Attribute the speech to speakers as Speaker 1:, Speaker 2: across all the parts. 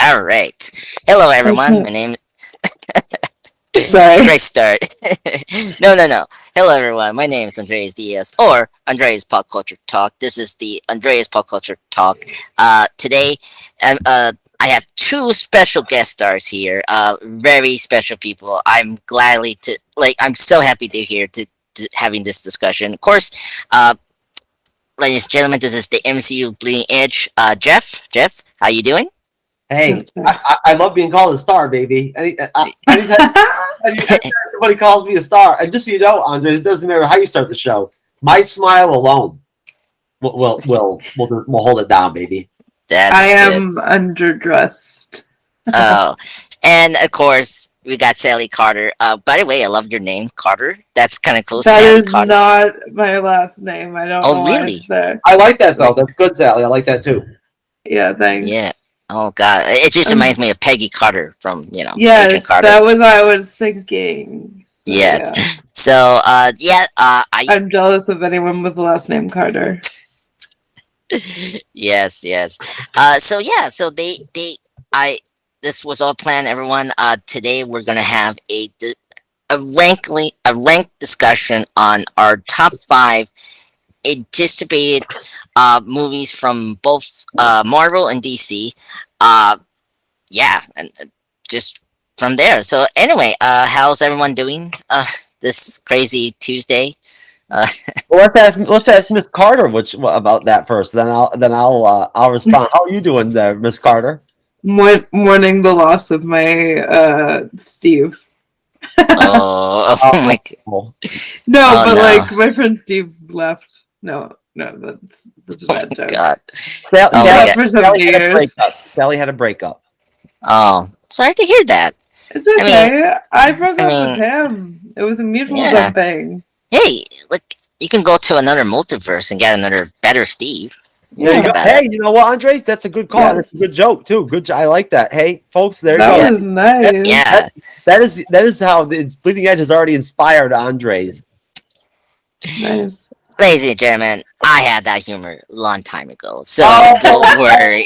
Speaker 1: All right. Hello, everyone. My
Speaker 2: Okay.
Speaker 1: name.
Speaker 2: Sorry.
Speaker 1: Great start. No. Hello, everyone. My name is Andreas Diaz, or Andreas Pop Culture Talk. This is the Andreas Pop Culture Talk. Today, I have two special guest stars here. Very special people. I'm so happy they're here to having this discussion. Of course, uh, ladies and gentlemen, this is the MCU Bleeding Edge. Jeff, how you doing?
Speaker 3: Hey,
Speaker 2: Okay.
Speaker 3: I love being called a star, baby. Anytime somebody calls me a star, and just so you know, Andre, it doesn't matter how you start the show. My smile alone will hold it down, baby.
Speaker 2: I
Speaker 1: That's good.
Speaker 2: am underdressed.
Speaker 1: Oh, and of course we got Sally Carter. By the way, I love your name, Carter. That's kind of close,
Speaker 2: That
Speaker 1: Sally
Speaker 2: is
Speaker 1: Carter.
Speaker 2: not my last name. I don't
Speaker 1: Oh,
Speaker 2: know why it's
Speaker 1: really?
Speaker 2: there.
Speaker 3: I like that
Speaker 1: Re-
Speaker 3: though. That's good, Sally. I like that too.
Speaker 2: Yeah, thanks.
Speaker 1: Yeah. Oh God, it just
Speaker 2: Um,
Speaker 1: reminds me of Peggy Carter from Agent
Speaker 2: yes,
Speaker 1: Carter.
Speaker 2: that was what I was thinking. So
Speaker 1: Yes.
Speaker 2: yeah.
Speaker 1: So yeah. I
Speaker 2: I'm jealous of anyone with the last name Carter.
Speaker 1: yes. So yeah. So I. This was all planned, everyone. Today we're gonna have a ranked discussion on our top five anticipated movies from both Marvel and DC. Uh, yeah, and just from there. So anyway, how's everyone doing? This crazy Tuesday. Uh,
Speaker 3: Well, let's ask Miss Carter what about that first. Then I'll respond. How are you doing there, Miss Carter?
Speaker 2: Mourning the loss of my Steve.
Speaker 1: oh,
Speaker 3: Oh,
Speaker 1: oh my,
Speaker 3: well,
Speaker 2: No,
Speaker 1: oh
Speaker 2: but
Speaker 1: no,
Speaker 2: like my friend Steve left. No, that's a
Speaker 1: oh
Speaker 2: bad
Speaker 1: my
Speaker 2: joke.
Speaker 1: God,
Speaker 3: Sally,
Speaker 1: oh
Speaker 2: He
Speaker 1: my
Speaker 3: Sally,
Speaker 2: left
Speaker 1: God,
Speaker 2: for
Speaker 3: Sally
Speaker 2: 70
Speaker 3: had a
Speaker 2: years.
Speaker 3: breakup. Sally had a breakup.
Speaker 1: oh, sorry to hear that.
Speaker 2: It's
Speaker 1: I mean,
Speaker 2: okay. I broke
Speaker 1: I
Speaker 2: up with
Speaker 1: mean,
Speaker 2: him. It was a mutual
Speaker 1: yeah.
Speaker 2: something.
Speaker 1: Hey, look, you can go to another multiverse and get another better Steve. You
Speaker 3: There you
Speaker 1: think
Speaker 2: Yeah.
Speaker 3: go.
Speaker 1: about it.
Speaker 3: Hey, you know what, Andre? That's a good call. That's
Speaker 2: Yes.
Speaker 3: a good joke too. I like that. Hey, folks, there you
Speaker 2: That
Speaker 3: go.
Speaker 1: Yeah,
Speaker 2: was nice.
Speaker 1: yeah.
Speaker 3: That is how the Bleeding Edge has already inspired Andres.
Speaker 2: Nice.
Speaker 1: Ladies and gentlemen, I had that humor a long time ago, so
Speaker 3: Oh,
Speaker 1: don't worry.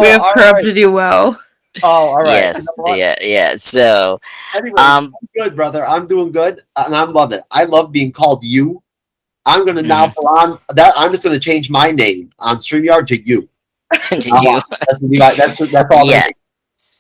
Speaker 2: We have
Speaker 3: all right.
Speaker 2: corrupted you well.
Speaker 3: Oh, all right. You
Speaker 1: Yes,
Speaker 3: know what?
Speaker 1: yeah. So,
Speaker 3: Anyways,
Speaker 1: um,
Speaker 3: I'm good, brother. I'm doing good, and I love it. I love being called you. I'm gonna now
Speaker 1: mhm,
Speaker 3: put on that. I'm just gonna change my name on StreamYard to you.
Speaker 1: to
Speaker 3: Uh,
Speaker 1: you,
Speaker 3: that's all I'm gonna
Speaker 1: yeah,
Speaker 3: do.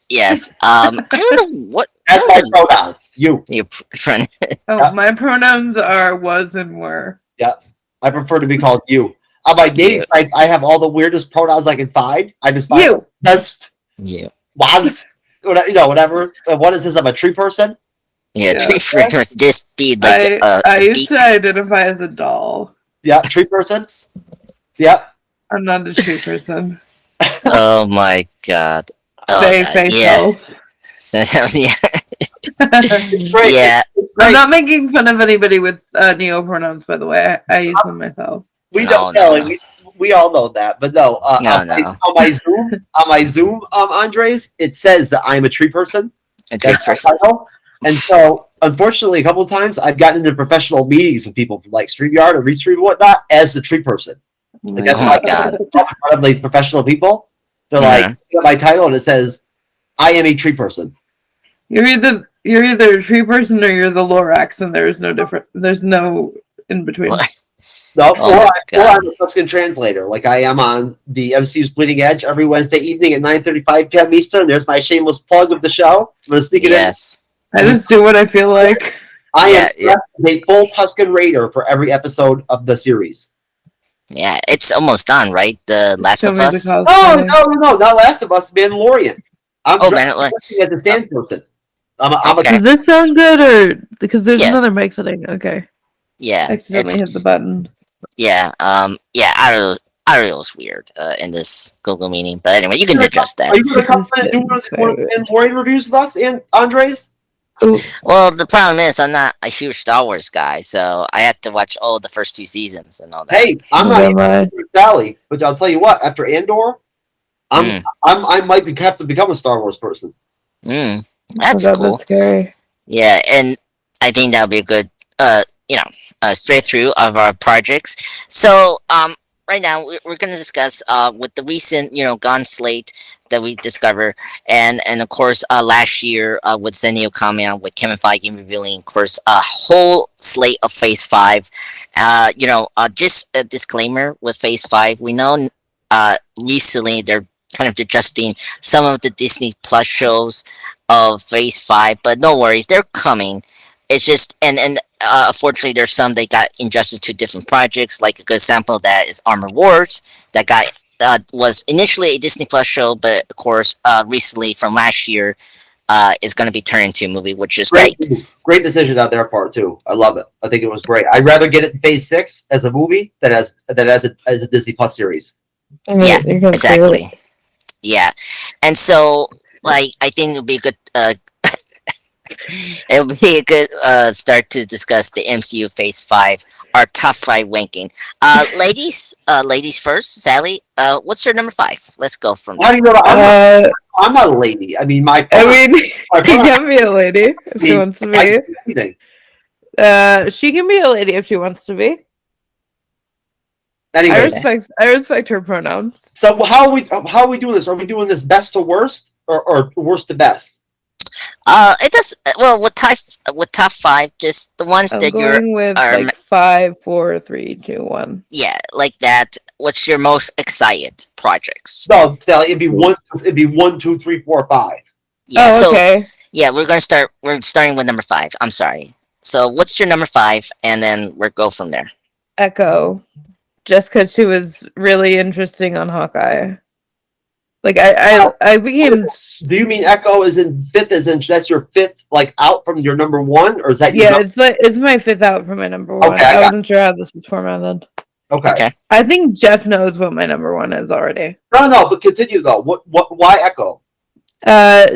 Speaker 1: yes. I don't know what. I
Speaker 3: That's
Speaker 1: don't
Speaker 3: my
Speaker 1: know
Speaker 3: pronoun. You.
Speaker 1: your friend.
Speaker 2: Oh,
Speaker 3: Yeah,
Speaker 2: my pronouns are was and were.
Speaker 3: yeah. I prefer to be called you. On my dating
Speaker 1: You,
Speaker 3: sites, I have all the weirdest pronouns I can find. I just find
Speaker 2: You.
Speaker 3: just
Speaker 1: you.
Speaker 3: was, whatever. What is this? I'm a tree person.
Speaker 1: Yeah,
Speaker 2: Yeah.
Speaker 1: tree friends just be like
Speaker 2: I
Speaker 1: a
Speaker 2: used to
Speaker 1: geek.
Speaker 2: identify as a doll.
Speaker 3: Yeah, tree person. Yeah.
Speaker 2: I'm not a tree person.
Speaker 1: Oh my God. Oh
Speaker 2: They
Speaker 1: God.
Speaker 2: face
Speaker 1: Yeah.
Speaker 2: self.
Speaker 1: Yeah.
Speaker 3: It's great.
Speaker 1: Yeah.
Speaker 3: It's
Speaker 2: I'm
Speaker 3: great.
Speaker 2: not making fun of anybody with neo pronouns, by the way. I use them myself.
Speaker 3: We
Speaker 1: No,
Speaker 3: don't
Speaker 1: no,
Speaker 3: know.
Speaker 1: no,
Speaker 3: We all know that, but no.
Speaker 1: no, no.
Speaker 3: On my Zoom, Andres, it says that I'm a tree person.
Speaker 1: A tree
Speaker 3: That's
Speaker 1: person.
Speaker 3: my title. And so, unfortunately, a couple of times I've gotten into professional meetings with people from like StreamYard or Restream and whatnot as the tree person.
Speaker 2: Oh
Speaker 3: Like
Speaker 2: my
Speaker 3: that's
Speaker 1: Oh
Speaker 3: why
Speaker 1: my
Speaker 3: I
Speaker 1: God.
Speaker 3: in front of these professional people. They're like,
Speaker 1: Mhm.
Speaker 3: you know, my title, and it says, "I am a tree person."
Speaker 2: You're either a tree person or you're the Lorax, and there's no different. There's no in between.
Speaker 3: No,
Speaker 1: Oh my
Speaker 3: or
Speaker 1: God.
Speaker 3: I'm a Tuscan translator, like I am on the MCU's Bleeding Edge every Wednesday evening at 9:35 p.m. Eastern. There's my shameless plug of the show. I'm gonna sneak it in.
Speaker 1: Yes.
Speaker 2: I just do what I feel like.
Speaker 3: I am
Speaker 1: Yeah.
Speaker 3: a full Tuscan Raider for every episode of the series.
Speaker 1: Yeah. It's almost done, right? The Last
Speaker 2: Show
Speaker 1: of
Speaker 2: me the
Speaker 1: Us.
Speaker 3: Oh
Speaker 2: cosplay.
Speaker 3: no, not Last of Us, Mandalorian. I'm
Speaker 1: Oh,
Speaker 3: dressing
Speaker 1: Mandalorian.
Speaker 3: as a stand person. I'm a
Speaker 1: Okay.
Speaker 2: Does this sound good, or because there's
Speaker 1: Yeah.
Speaker 2: another mic setting? Okay,
Speaker 1: Yeah.
Speaker 2: accidentally
Speaker 1: It's
Speaker 2: hit the button.
Speaker 1: yeah. Yeah. I was weird in this Google meeting, but anyway, you can adjust that.
Speaker 3: Are you going to come in and do one of the Mandalorian reviews with us, and Andres?
Speaker 2: Ooh,
Speaker 1: Well, the problem is I'm not a huge Star Wars guy, so I had to watch all the first two seasons and all that.
Speaker 3: Hey, I'm
Speaker 2: never
Speaker 3: not
Speaker 2: mind.
Speaker 3: even Sally, but I'll tell you what. After Andor,
Speaker 1: Mm,
Speaker 3: I might have to become a Star Wars person.
Speaker 1: mm,
Speaker 2: Oh
Speaker 1: that's
Speaker 2: god,
Speaker 1: cool.
Speaker 2: that's scary.
Speaker 1: Yeah, and I think that'll be a good, straight through of our projects. So, right now we're gonna discuss with the recent, gone slate. that we discover, and of course, last year with Senio coming out with Kevin Feige revealing, of course, a whole slate of Phase 5. Just a disclaimer with Phase 5, we know recently they're kind of adjusting some of the Disney Plus shows of Phase 5, but no worries, they're coming. It's just, and unfortunately, there's some they got injustice to different projects. Like a good example of that is Armor Wars, that got was initially a Disney Plus show, but of course, recently from last year, is going to be turned into a movie, which is great.
Speaker 3: Great decision on their part too. I love it. I think it was great. I'd rather get it in Phase 6 as a movie than as a Disney Plus series.
Speaker 1: Yeah, exactly. Yeah, and so like I think it would be a good. It would be a good start to discuss the MCU Phase 5, our top 5 ranking. Ladies first. Sally, what's your number 5? Let's go from
Speaker 3: How do you know that? I'm not a lady. I mean, my
Speaker 2: he can be a lady if she wants to be. She can be a lady if she wants to be.
Speaker 3: Anyway,
Speaker 2: I respect her pronouns.
Speaker 3: So how are we doing this? Are we doing this best to worst or worst to best?
Speaker 1: It does well with top 5, just the ones
Speaker 2: I'm
Speaker 1: that
Speaker 2: going with like 5, 4, 3, 2, 1.
Speaker 1: Yeah, like that. What's your most excited projects?
Speaker 3: No, Sally, it'd be 1, 2, 3, 4, 5.
Speaker 1: Yeah,
Speaker 2: oh, okay.
Speaker 1: So yeah, we're starting with number 5. I'm sorry. So what's your number 5, and then we'll go from there.
Speaker 2: Echo, just because she was really interesting on Hawkeye. Like I became.
Speaker 3: Do you mean Echo is in 5th? As in that's your 5th, like out from your number 1, or is that?
Speaker 2: Yeah, it's my 5th out from my number 1.
Speaker 3: Okay,
Speaker 2: I wasn't sure how this was formatted.
Speaker 3: Okay.
Speaker 2: I think Jeff knows what my number 1 is already.
Speaker 3: No, but continue though. Why Echo?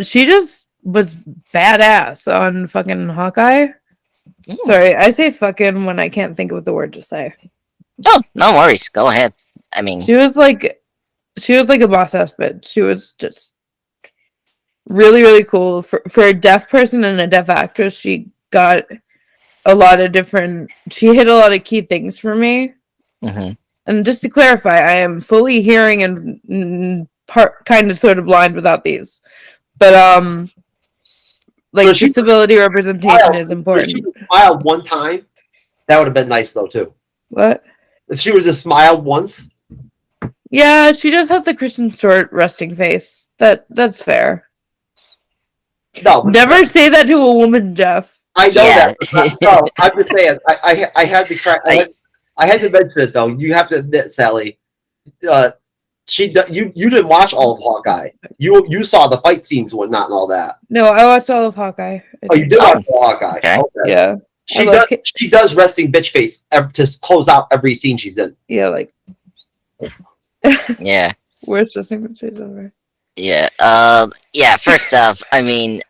Speaker 2: She just was badass on fucking Hawkeye. Sorry, I say fucking when I can't think of the word to say.
Speaker 1: No worries. Go ahead. I mean,
Speaker 2: she was like a boss ass bitch. She was just really, really cool. For a deaf person and a deaf actress, she got a lot of different. She hit a lot of key things for me.
Speaker 1: Mm-hmm.
Speaker 2: And just to clarify, I am fully hearing and kind of sort of blind without these. But like disability representation is important.
Speaker 3: If she smiled one time, that would have been nice though too.
Speaker 2: What?
Speaker 3: If she would have smiled once.
Speaker 2: Yeah, she does have the Kristen Stewart resting face. That's fair.
Speaker 3: No,
Speaker 2: never say that to a woman, Jeff.
Speaker 3: I know that. No, I'm just saying. I had to crack. I had to mention it though. You have to admit, Sally. You didn't watch all of Hawkeye. You saw the fight scenes and whatnot and all that.
Speaker 2: No, I watched all of Hawkeye.
Speaker 3: Oh, you did watch Hawkeye.
Speaker 1: Okay.
Speaker 2: Yeah.
Speaker 3: She does resting bitch face to close out every scene she's in.
Speaker 2: Yeah, like.
Speaker 1: Yeah.
Speaker 2: Where's resting bitch face over?
Speaker 1: Yeah. Yeah. First off, I mean.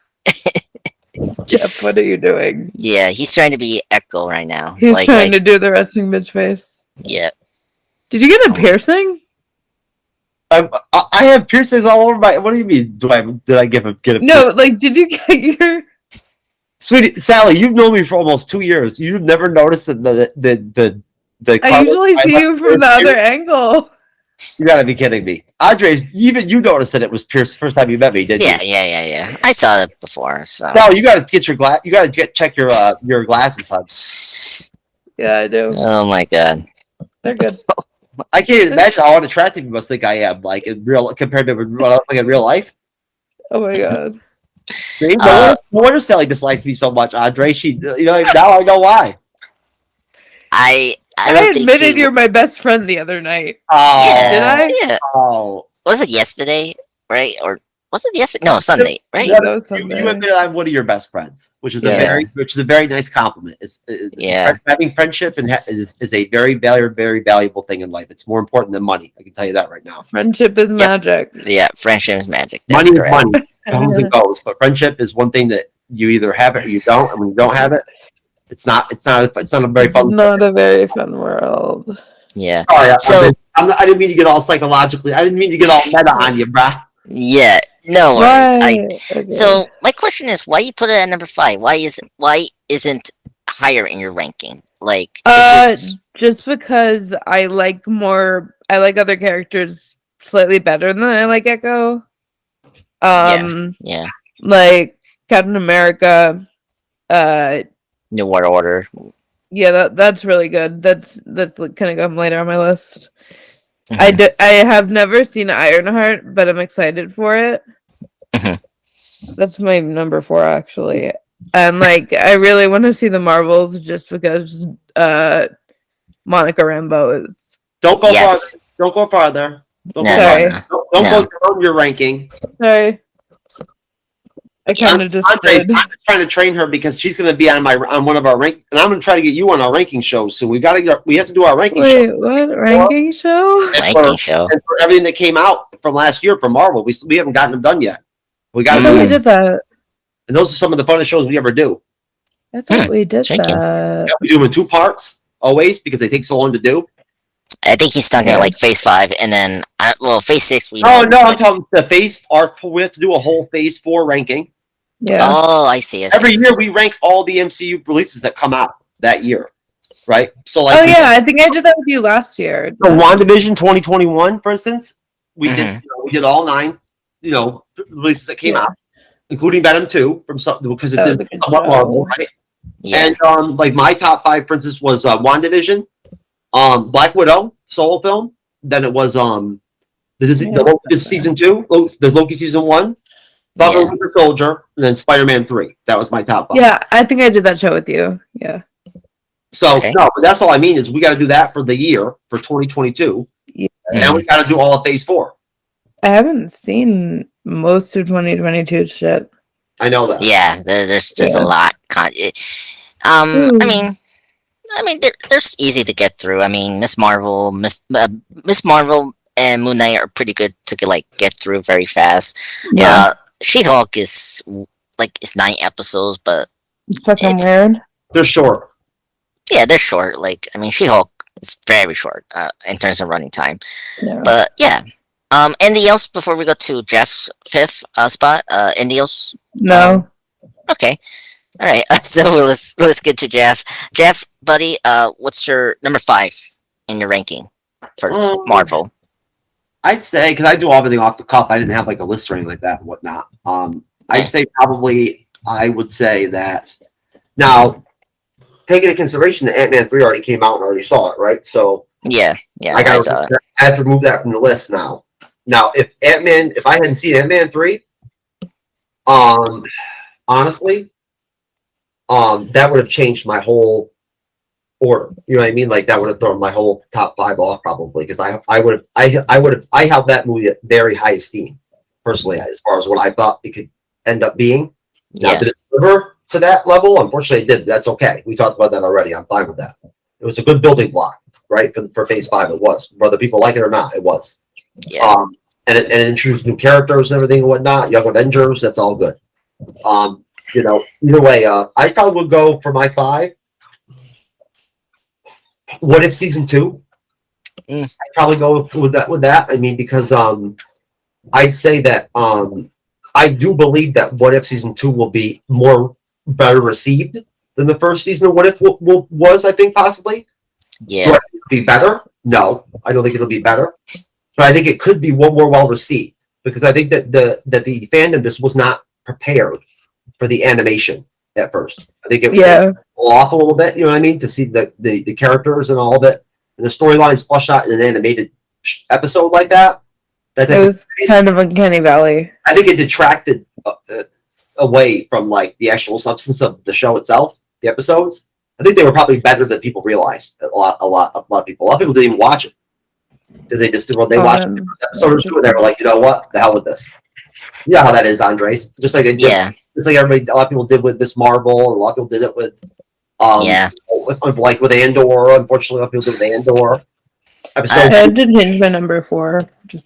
Speaker 2: Jeff, what are you doing?
Speaker 1: Yeah, he's trying to be Echo right now.
Speaker 2: He's trying to do the resting bitch face.
Speaker 1: Yeah.
Speaker 2: Did you get a piercing?
Speaker 3: I have piercings all over my. What do you mean? Did I get a?
Speaker 2: No, like, did you get your?
Speaker 3: Sweetie Sally, you've known me for almost 2 years. You've never noticed the.
Speaker 2: I usually see you from the other angle.
Speaker 3: You gotta be kidding me, Andre. Even you noticed that it was pierced the first time you met me, didn't you?
Speaker 1: Yeah. I saw it before. So
Speaker 3: no, you gotta get your glass. You gotta check your glasses, hon.
Speaker 2: Yeah, I do.
Speaker 1: Oh my god,
Speaker 2: they're good.
Speaker 3: I can't even imagine how unattractive you must think I am, like in real compared to like in real life.
Speaker 2: Oh my god.
Speaker 3: See, no wonder Sally dislikes me so much, Andre. She, now I know why.
Speaker 1: I
Speaker 2: admitted you're my best friend the other night.
Speaker 3: Oh,
Speaker 2: yeah, did I?
Speaker 1: Yeah.
Speaker 3: Oh,
Speaker 1: was it yesterday? Right? Or was it yesterday? No, Sunday. Right?
Speaker 2: Yeah, that was Sunday.
Speaker 3: You admitted I'm one of your best friends, which is a very nice compliment. Having friendship is a very valuable thing in life. It's more important than money. I can tell you that right now.
Speaker 2: Friendship is magic.
Speaker 1: Yeah, friendship is magic. That's
Speaker 3: money
Speaker 1: correct.
Speaker 3: is money. Comes and goes, but friendship is one thing that you either have it or you don't. And when you don't have it, it's not a very fun.
Speaker 2: It's not a very fun world.
Speaker 1: Yeah.
Speaker 3: Oh yeah.
Speaker 1: So
Speaker 3: I didn't mean to get all psychologically. I didn't mean to get all meta on you, bruh.
Speaker 1: Yeah. No worries.
Speaker 2: Right. Okay.
Speaker 1: So my question is, why you put it at number 5? Why isn't higher in your ranking? Like,
Speaker 2: just because I like other characters slightly better than I like Echo. Um,
Speaker 1: Yeah.
Speaker 2: like Captain America.
Speaker 1: New World Order.
Speaker 2: Yeah, that's really good. That's like, kind of come later on my list.
Speaker 1: Mhm.
Speaker 2: I have never seen Ironheart, but I'm excited for it.
Speaker 1: Mhm.
Speaker 2: That's my number 4 actually. And like I really want to see the Marvels just because Monica Rambeau is
Speaker 3: Don't go farther.
Speaker 1: Yes.
Speaker 3: Don't go farther. Don't
Speaker 1: No,
Speaker 3: go
Speaker 1: no,
Speaker 3: farther.
Speaker 2: sorry.
Speaker 1: no,
Speaker 3: Don't
Speaker 1: no.
Speaker 3: go down your ranking.
Speaker 2: Sorry. I
Speaker 1: Yeah.
Speaker 2: kind of just
Speaker 3: Andre's
Speaker 2: did.
Speaker 3: I'm trying to train her because she's going to be on one of our rank, and I'm going to try to get you on our ranking shows. So we have to do our ranking show.
Speaker 2: Wait, what ranking show?
Speaker 3: And
Speaker 1: Ranking show.
Speaker 3: for everything that came out from last year for Marvel, we haven't gotten them done yet. We got
Speaker 2: I
Speaker 3: to
Speaker 2: thought
Speaker 3: do
Speaker 2: we
Speaker 3: it,
Speaker 2: did that.
Speaker 3: and those are some of the funnest shows we ever do.
Speaker 2: I thought we did
Speaker 1: Shrinking.
Speaker 2: that.
Speaker 3: Yeah, we do them in 2 parts always because they take so long to do.
Speaker 1: I think he's talking
Speaker 2: Yeah.
Speaker 1: like Phase 5, and then Phase 6. We
Speaker 3: Oh
Speaker 1: know.
Speaker 3: no, I'm
Speaker 1: Like,
Speaker 3: talking the phase. We have to do a whole phase 4 ranking.
Speaker 2: Yeah.
Speaker 1: oh, I see.
Speaker 3: Every year we rank all the MCU releases that come out that year, right? So like,
Speaker 2: Oh yeah, I think I did that with you last year.
Speaker 3: for WandaVision 2021, for instance, we
Speaker 1: Mhm.
Speaker 3: did all 9, releases that came
Speaker 2: Yeah.
Speaker 3: out, including Venom 2 from because it
Speaker 2: That was
Speaker 3: did
Speaker 2: a good
Speaker 3: somewhat
Speaker 2: show.
Speaker 3: Marvel, right?
Speaker 1: Yeah.
Speaker 3: And like my top 5, for instance, was WandaVision, Black Widow solo film. Then it was
Speaker 2: Yeah.
Speaker 3: Loki season 2, the Loki season 1, Falcon
Speaker 1: Yeah.
Speaker 3: Winter Soldier, and then Spider-Man 3. That was my top 5.
Speaker 2: Yeah, I think I did that show with you. Yeah.
Speaker 3: So
Speaker 1: Okay.
Speaker 3: no, but that's all I mean is we got to do that for the year for 2022,
Speaker 2: Yeah.
Speaker 3: and we got to do all of Phase 4.
Speaker 2: I haven't seen most of 2022 shit.
Speaker 3: I know that.
Speaker 1: Yeah. There's just a
Speaker 2: Yeah.
Speaker 1: lot.
Speaker 2: Ooh.
Speaker 1: I mean, they're easy to get through. I mean, Miss Marvel and Moon Knight are pretty good to get through very fast.
Speaker 2: Yeah.
Speaker 1: She-Hulk is it's 9 episodes, but
Speaker 2: It's fucking
Speaker 1: it's-
Speaker 2: weird.
Speaker 3: They're short.
Speaker 1: yeah, they're short. She-Hulk is very short in terms of running time.
Speaker 2: Yeah.
Speaker 1: But yeah. Anything else before we go to Jeff's 5th spot? Anything else?
Speaker 2: No.
Speaker 1: Okay. All right. So let's get to Jeff. Jeff, buddy, what's your number 5 in your ranking for Marvel?
Speaker 3: I'd say because I do everything off the cuff. I didn't have like a list or anything like that and whatnot. I'd say probably I would say that now taking into consideration that Ant-Man 3 already came out and already saw it, right? So
Speaker 1: Yeah,
Speaker 3: I
Speaker 1: saw it.
Speaker 3: have to remove that from the list now. Now, if I hadn't seen Ant-Man 3, honestly, that would have changed my whole order. You know what I mean? Like that would have thrown my whole top 5 off probably because I held that movie at very high esteem personally as far as what I thought it could end up being. Now,
Speaker 1: Yeah.
Speaker 3: did it deliver to that level? Unfortunately, it did. That's okay. We talked about that already. I'm fine with that. It was a good building block, right? For Phase 5, it was. Whether people like it or not, it was.
Speaker 1: Yeah.
Speaker 3: And it introduced new characters and everything and whatnot. Young Avengers, that's all good. Either way, I probably would go for my 5. What if season 2? I'd probably go with that. I mean, because I'd say that I do believe that What If season 2 will be better received than the first season of What If was. I think possibly.
Speaker 1: Yeah.
Speaker 3: Will it be better? No, I don't think it'll be better. But I think it could be more well received because I think that the fandom just was not prepared for the animation at first. I think it was off a little bit. You know what I mean? To see the characters and all of it, and the storylines flushed out in an animated episode like that.
Speaker 2: It was kind of uncanny valley.
Speaker 3: I think it detracted away from like the actual substance of the show itself, the episodes. I think they were probably better than people realized. A lot of people didn't even watch it because they watched the episode or 2 and they were like, you know what, the hell with this. You know how that is, Andres. Just like they did, just like everybody, a lot of people did with Miss Marvel, and a lot of people did it with with Andor. Unfortunately, a lot of people did with Andor.
Speaker 2: I did change my number 4. There's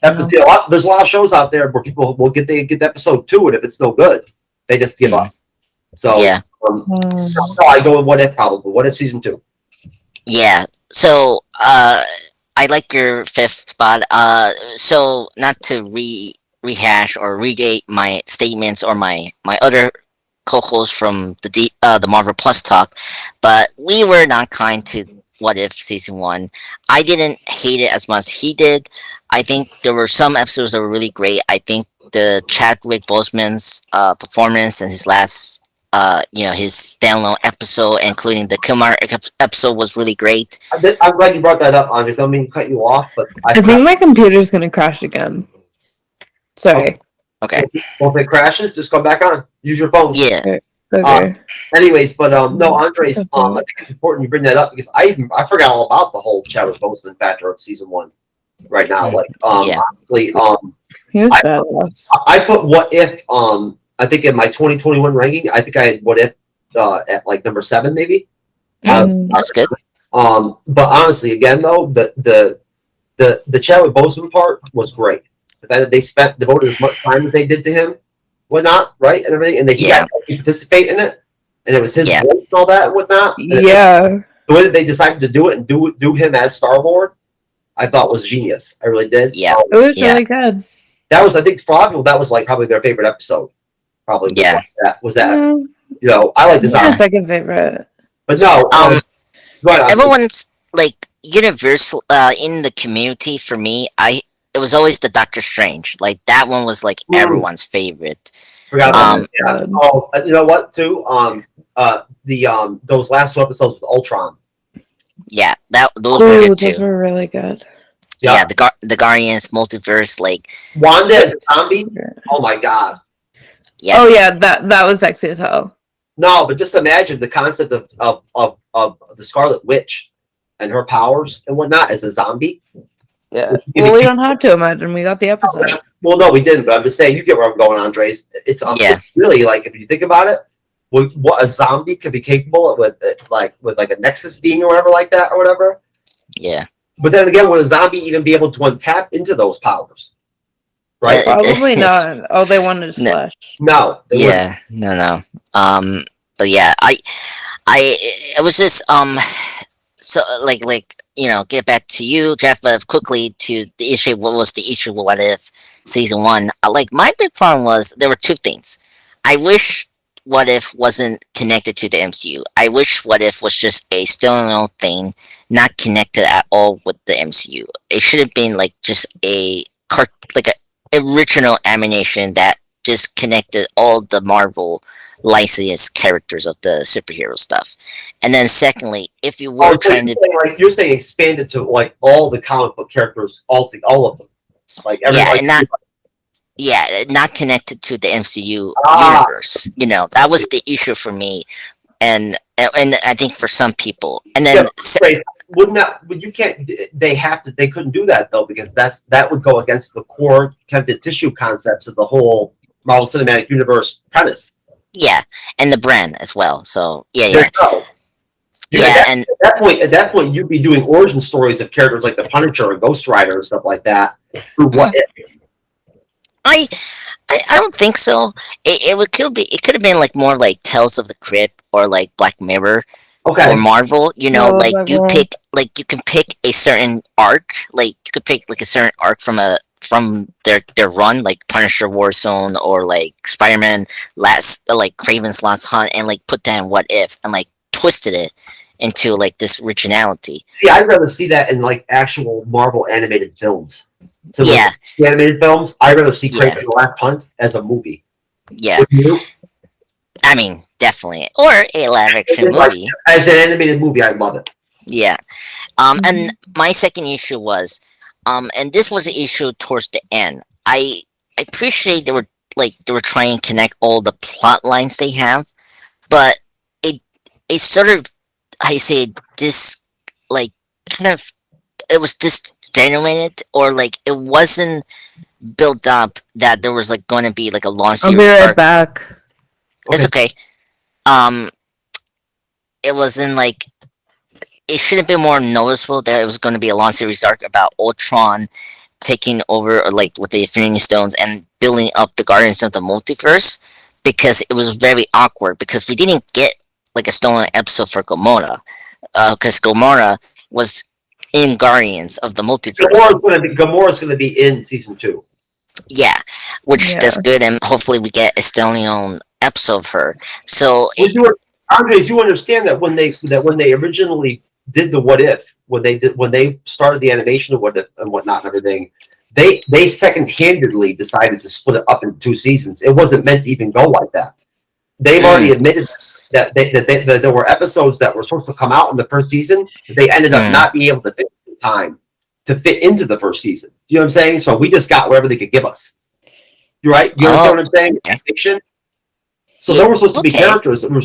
Speaker 3: a lot of shows out there where people will get episode 2, and if it's no good, they just give up. So I go with What If probably. What If season 2?
Speaker 1: Yeah. So I like your 5th spot. So not to rehash or regate my statements or my other co-hosts from the Marvel Plus talk, but we were not kind to What If season 1. I didn't hate it as much as he did. I think there were some episodes that were really great. I think the Chadwick Boseman's performance and his last his standalone episode, including the Kumar episode, was really great.
Speaker 3: I'm glad you brought that up, Andre. I don't mean to cut you off, but
Speaker 2: I think my computer's gonna crash again. Sorry.
Speaker 1: Okay.
Speaker 3: Well, if it crashes, just come back on. Use your phone.
Speaker 1: Yeah.
Speaker 2: Okay.
Speaker 3: Anyways, but no, Andres, I think it's important you bring that up because I forgot all about the whole Chadwick Boseman factor of season 1 right now. Like,
Speaker 1: Yeah.
Speaker 3: honestly,
Speaker 2: He was badass.
Speaker 3: I put What If, I think in my 2021 ranking, I think I had What If at like number 7, maybe.
Speaker 1: That's good.
Speaker 3: But honestly, again though, the Chadwick Boseman part was great. The fact that they devoted as much time as they did to him, whatnot, right, and everything, and he got to participate in it, and it was his voice and all that, and whatnot. And
Speaker 2: Yeah.
Speaker 3: the way that they decided to do it and do him as Star-Lord, I thought was genius. I really did.
Speaker 1: Yeah.
Speaker 2: It was really good.
Speaker 3: That was, I think, for a lot of people, that was like probably their favorite episode. Probably.
Speaker 1: Yeah.
Speaker 3: Was that. You know, I like this.
Speaker 2: Yeah, second favorite.
Speaker 3: But no. Go ahead,
Speaker 1: everyone's like universal in the community. For me, it was always the Doctor Strange. Like that one was like everyone's favorite.
Speaker 3: Forgot about that. Yeah. Oh, you know what? Too. Those last 2 episodes with Ultron.
Speaker 1: Yeah, those were good too.
Speaker 2: Those were really good.
Speaker 1: Yeah, the Guardians multiverse, like
Speaker 3: Wanda and the zombie. Oh my god.
Speaker 1: Yeah.
Speaker 2: Oh yeah, that was sexy as hell.
Speaker 3: No, but just imagine the concept of the Scarlet Witch and her powers and whatnot as a zombie.
Speaker 2: Yeah. Well, we don't have to imagine. We got the episode.
Speaker 3: Well, no, we didn't. But I'm just saying, you get where I'm going, Andres. It's really like if you think about it, what a zombie could be capable of with a Nexus being or whatever like that or whatever.
Speaker 1: Yeah.
Speaker 3: But then again, would a zombie even be able to untap into those powers? Right?
Speaker 2: Probably not. Oh, they wanted his flesh.
Speaker 3: No.
Speaker 1: Yeah. No. But yeah, it was just so like get back to you, Jeff, but quickly to the issue. What was the issue with What If season 1? Like my big problem was there were 2 things. I wish What If wasn't connected to the MCU. I wish What If was just a standalone thing, not connected at all with the MCU. It should have been like just a original animation that just connected all the Marvel licensed characters of the superhero stuff. And then secondly, if you were trying to
Speaker 3: you're saying expand it to like all the comic book characters, all of them, like
Speaker 1: not connected to the MCU universe. You know, that was the issue for me, and I think for some people. And then
Speaker 3: wouldn't that? But you can't. They couldn't do that though because that would go against the core connective tissue concepts of the whole Marvel Cinematic Universe premise.
Speaker 1: Yeah, and the brand as well. So yeah.
Speaker 3: And at that point, you'd be doing origin stories of characters like the Punisher or Ghost Rider and stuff like that. What if?
Speaker 1: I don't think so. It could have been like more like Tales of the Crypt or like Black Mirror.
Speaker 3: Okay.
Speaker 1: For Marvel, you know, you can pick a certain arc. Like you could pick like a certain arc from their run, like Punisher Warzone or like Spider-Man Kraven's Last Hunt, and like put that in What If and like twisted it into like this originality.
Speaker 3: See, I'd rather see that in like actual Marvel animated films. So
Speaker 1: the
Speaker 3: animated films, I'd rather see Kraven's Last Hunt as a movie.
Speaker 1: Yeah. I mean, definitely. Or a live action movie.
Speaker 3: As an animated movie, I love it.
Speaker 1: Yeah. And my second issue was, and this was an issue towards the end. I appreciate they were trying to connect all the plot lines they have, but it sort of, it was disgenuine, or like it wasn't built up that there was like going to be like a long series.
Speaker 2: I'll be right back.
Speaker 1: It's okay. It wasn't like it should have been more noticeable that it was going to be a long series arc about Ultron taking over, or like with the Infinity Stones and building up the Guardians of the Multiverse, because it was very awkward because we didn't get like a stolen episode for Gamora, because Gamora was in Guardians of the Multiverse.
Speaker 3: Gamora's going to be in season 2.
Speaker 1: Yeah, that's good, and hopefully we get a standalone episode of her. So,
Speaker 3: Andres, you understand that when they originally did the What If, when they started the animation of What If and whatnot and everything, they second-handedly decided to split it up into 2 seasons. It wasn't meant to even go like that. They've already admitted that there were episodes that were supposed to come out in the first season, but they ended up not being able to fit in time to fit into the first season. You know what I'm saying? So we just got whatever they could give us. You're right. You understand what I'm saying?
Speaker 1: Okay.
Speaker 3: Fiction. So there were supposed to be characters that were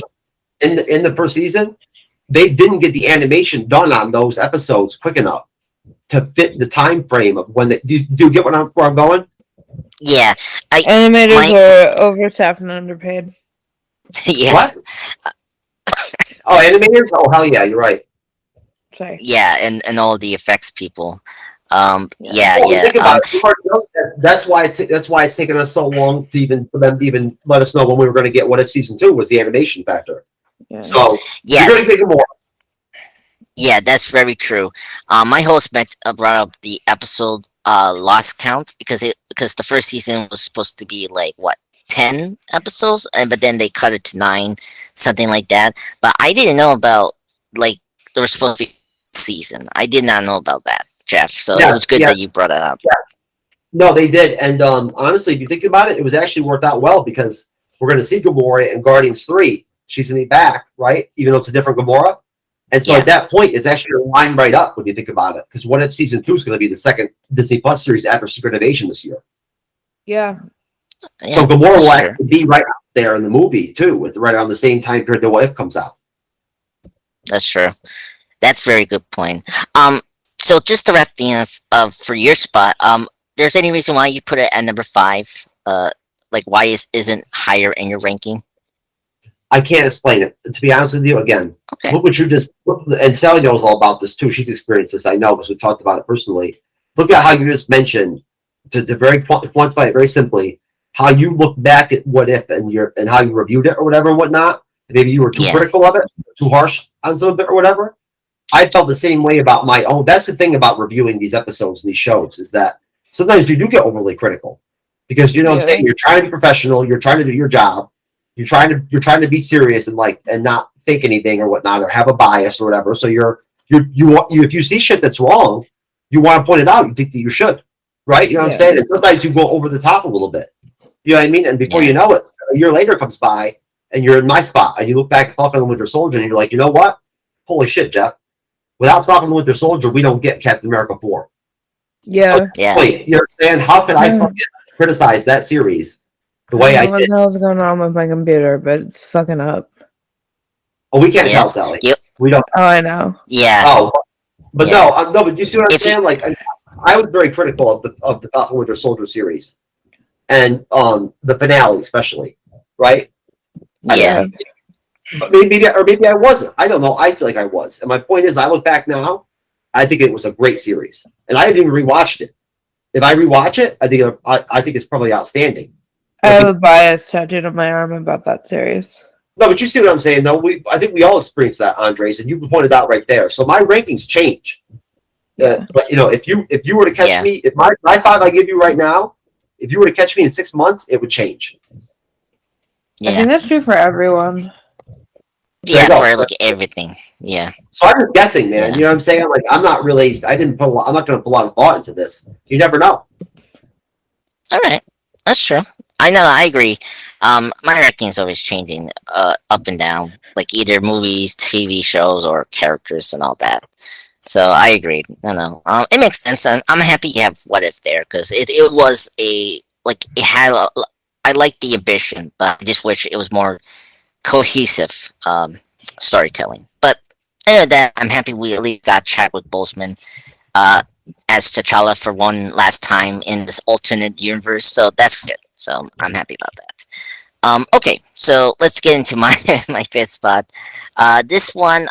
Speaker 3: in the first season. They didn't get the animation done on those episodes quick enough to fit the time frame of when they. Do you get where I'm going?
Speaker 1: Yeah.
Speaker 2: Animators are overstaffed and underpaid.
Speaker 1: Yes.
Speaker 3: What? Oh, animators? Oh, hell yeah, you're right.
Speaker 2: Sorry.
Speaker 1: Yeah, and all the effects people.
Speaker 3: Well,
Speaker 1: Yeah.
Speaker 3: think about it. That's why it's taken us so long for them to even let us know when we were going to get What If Season 2 was the animation factor.
Speaker 2: Yeah.
Speaker 3: So
Speaker 1: Yes.
Speaker 3: you're going to take more.
Speaker 1: Yeah, that's very true. My host brought up the episode lost count because the first season was supposed to be like what 10 episodes, but then they cut it to 9, something like that. But I didn't know about like there was supposed to be a season. I did not know about that, Jeff. So it was good that you brought it up.
Speaker 3: Yeah. No, they did, and honestly, if you think about it, it was actually worked out well because we're going to see Gamora in Guardians 3. She's going to be back, right? Even though it's a different Gamora. And so at that point, it's actually lined right up when you think about it. Because What If Season 2 is going to be the second Disney Plus series after Secret Invasion this year.
Speaker 2: Yeah.
Speaker 3: So Gamora will actually be right out there in the movie, too, with right around the same time period that What If comes out.
Speaker 1: That's true. That's a very good point. So just to wrap things up for your spot, there's any reason why you put it at number 5? Like why isn't higher in your ranking?
Speaker 3: I can't explain it. To be honest with you, again,
Speaker 1: Okay.
Speaker 3: look what you just, and Sally knows all about this too. She's experienced this, I know, because we talked about it personally. Look at how you just mentioned, to very quantify it very simply, how you look back at What If and how you reviewed it or whatever and whatnot. Maybe you were too critical of it, too harsh on some of it or whatever. I felt the same way about my own. That's the thing about reviewing these episodes and these shows is that sometimes you do get overly critical because you know what I'm saying. You're trying to be professional. You're trying to do your job. You're trying to be serious and not fake anything or whatnot or have a bias or whatever. So if you see shit that's wrong, you want to point it out. You think that you should, right? You know what I'm saying? And sometimes you go over the top a little bit. You know what I mean? And before you know it, a year later comes by and you're in my spot and you look back at Falcon and the Winter Soldier and you're like, you know what? Holy shit, Jeff. Without Falcon and the Winter Soldier, we don't get Captain America 4.
Speaker 2: Yeah.
Speaker 3: So, wait, you understand? How could I fucking criticize that series the way I did?
Speaker 2: What the hell's going on with my computer, but it's fucking up.
Speaker 3: Oh, we can't tell, Sally.
Speaker 1: Yep.
Speaker 3: We don't.
Speaker 2: Oh, I know.
Speaker 1: Yeah.
Speaker 3: Oh, but no, but you see what I'm saying? Like, I was very critical of the Falcon Winter Soldier series, and the finale especially, right?
Speaker 1: Yeah.
Speaker 3: But maybe I wasn't. I don't know. I feel like I was. And my point is, I look back now, I think it was a great series, and I haven't even rewatched it. If I rewatch it, I think it's probably outstanding.
Speaker 2: I have a bias tattooed on my arm about that series.
Speaker 3: No, but you see what I'm saying, though. I think we all experienced that, Andres, and you pointed out right there. So my rankings change. But if you were to catch me, if my 5 I give you right now, if you were to catch me in 6 months, it would change.
Speaker 2: I think that's true for everyone.
Speaker 1: Yeah, for like everything. Yeah.
Speaker 3: So I'm just guessing, man. You know what I'm saying? Like I'm not really. I'm not going to put a lot of thought into this. You never know.
Speaker 1: All right, that's true. I know. I agree. My ranking is always changing, up and down, like either movies, TV shows, or characters and all that. So I agree. No. It makes sense, and I'm happy you have What If there because it was it had. I like the ambition, but I just wish it was more cohesive storytelling. But other than that, I'm happy we at least got Chadwick Boseman as T'Challa for one last time in this alternate universe. So that's good. So I'm happy about that. Okay, so let's get into my my fifth spot. This one,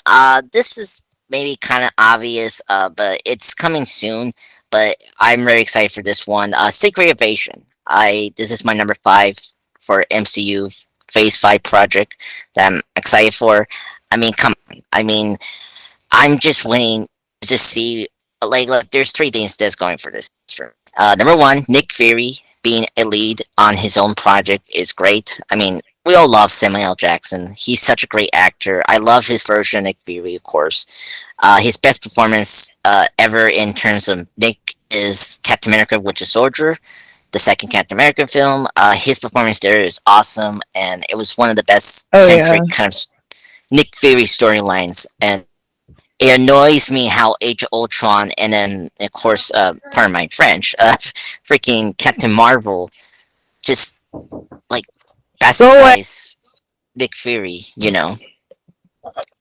Speaker 1: this is maybe kind of obvious, but it's coming soon. But I'm very excited for this one. Secret Invasion. This is my number 5 for MCU Phase 5 project that I'm excited for. I mean, come on. I mean, I'm just waiting to see. Like, there's 3 things that's going for this. Number 1, Nick Fury being a lead on his own project is great. I mean, we all love Samuel L. Jackson. He's such a great actor. I love his version of Nick Fury, of course. His best performance ever in terms of Nick is Captain America: Winter Soldier, the second Captain America film. His performance there is awesome, and it was one of the best
Speaker 2: Oh yeah.
Speaker 1: centric kind of Nick Fury storylines. And it annoys me how Age of Ultron, and then of course, pardon my French, freaking Captain Marvel, just like
Speaker 2: Go away.
Speaker 1: bastardize Nick Fury.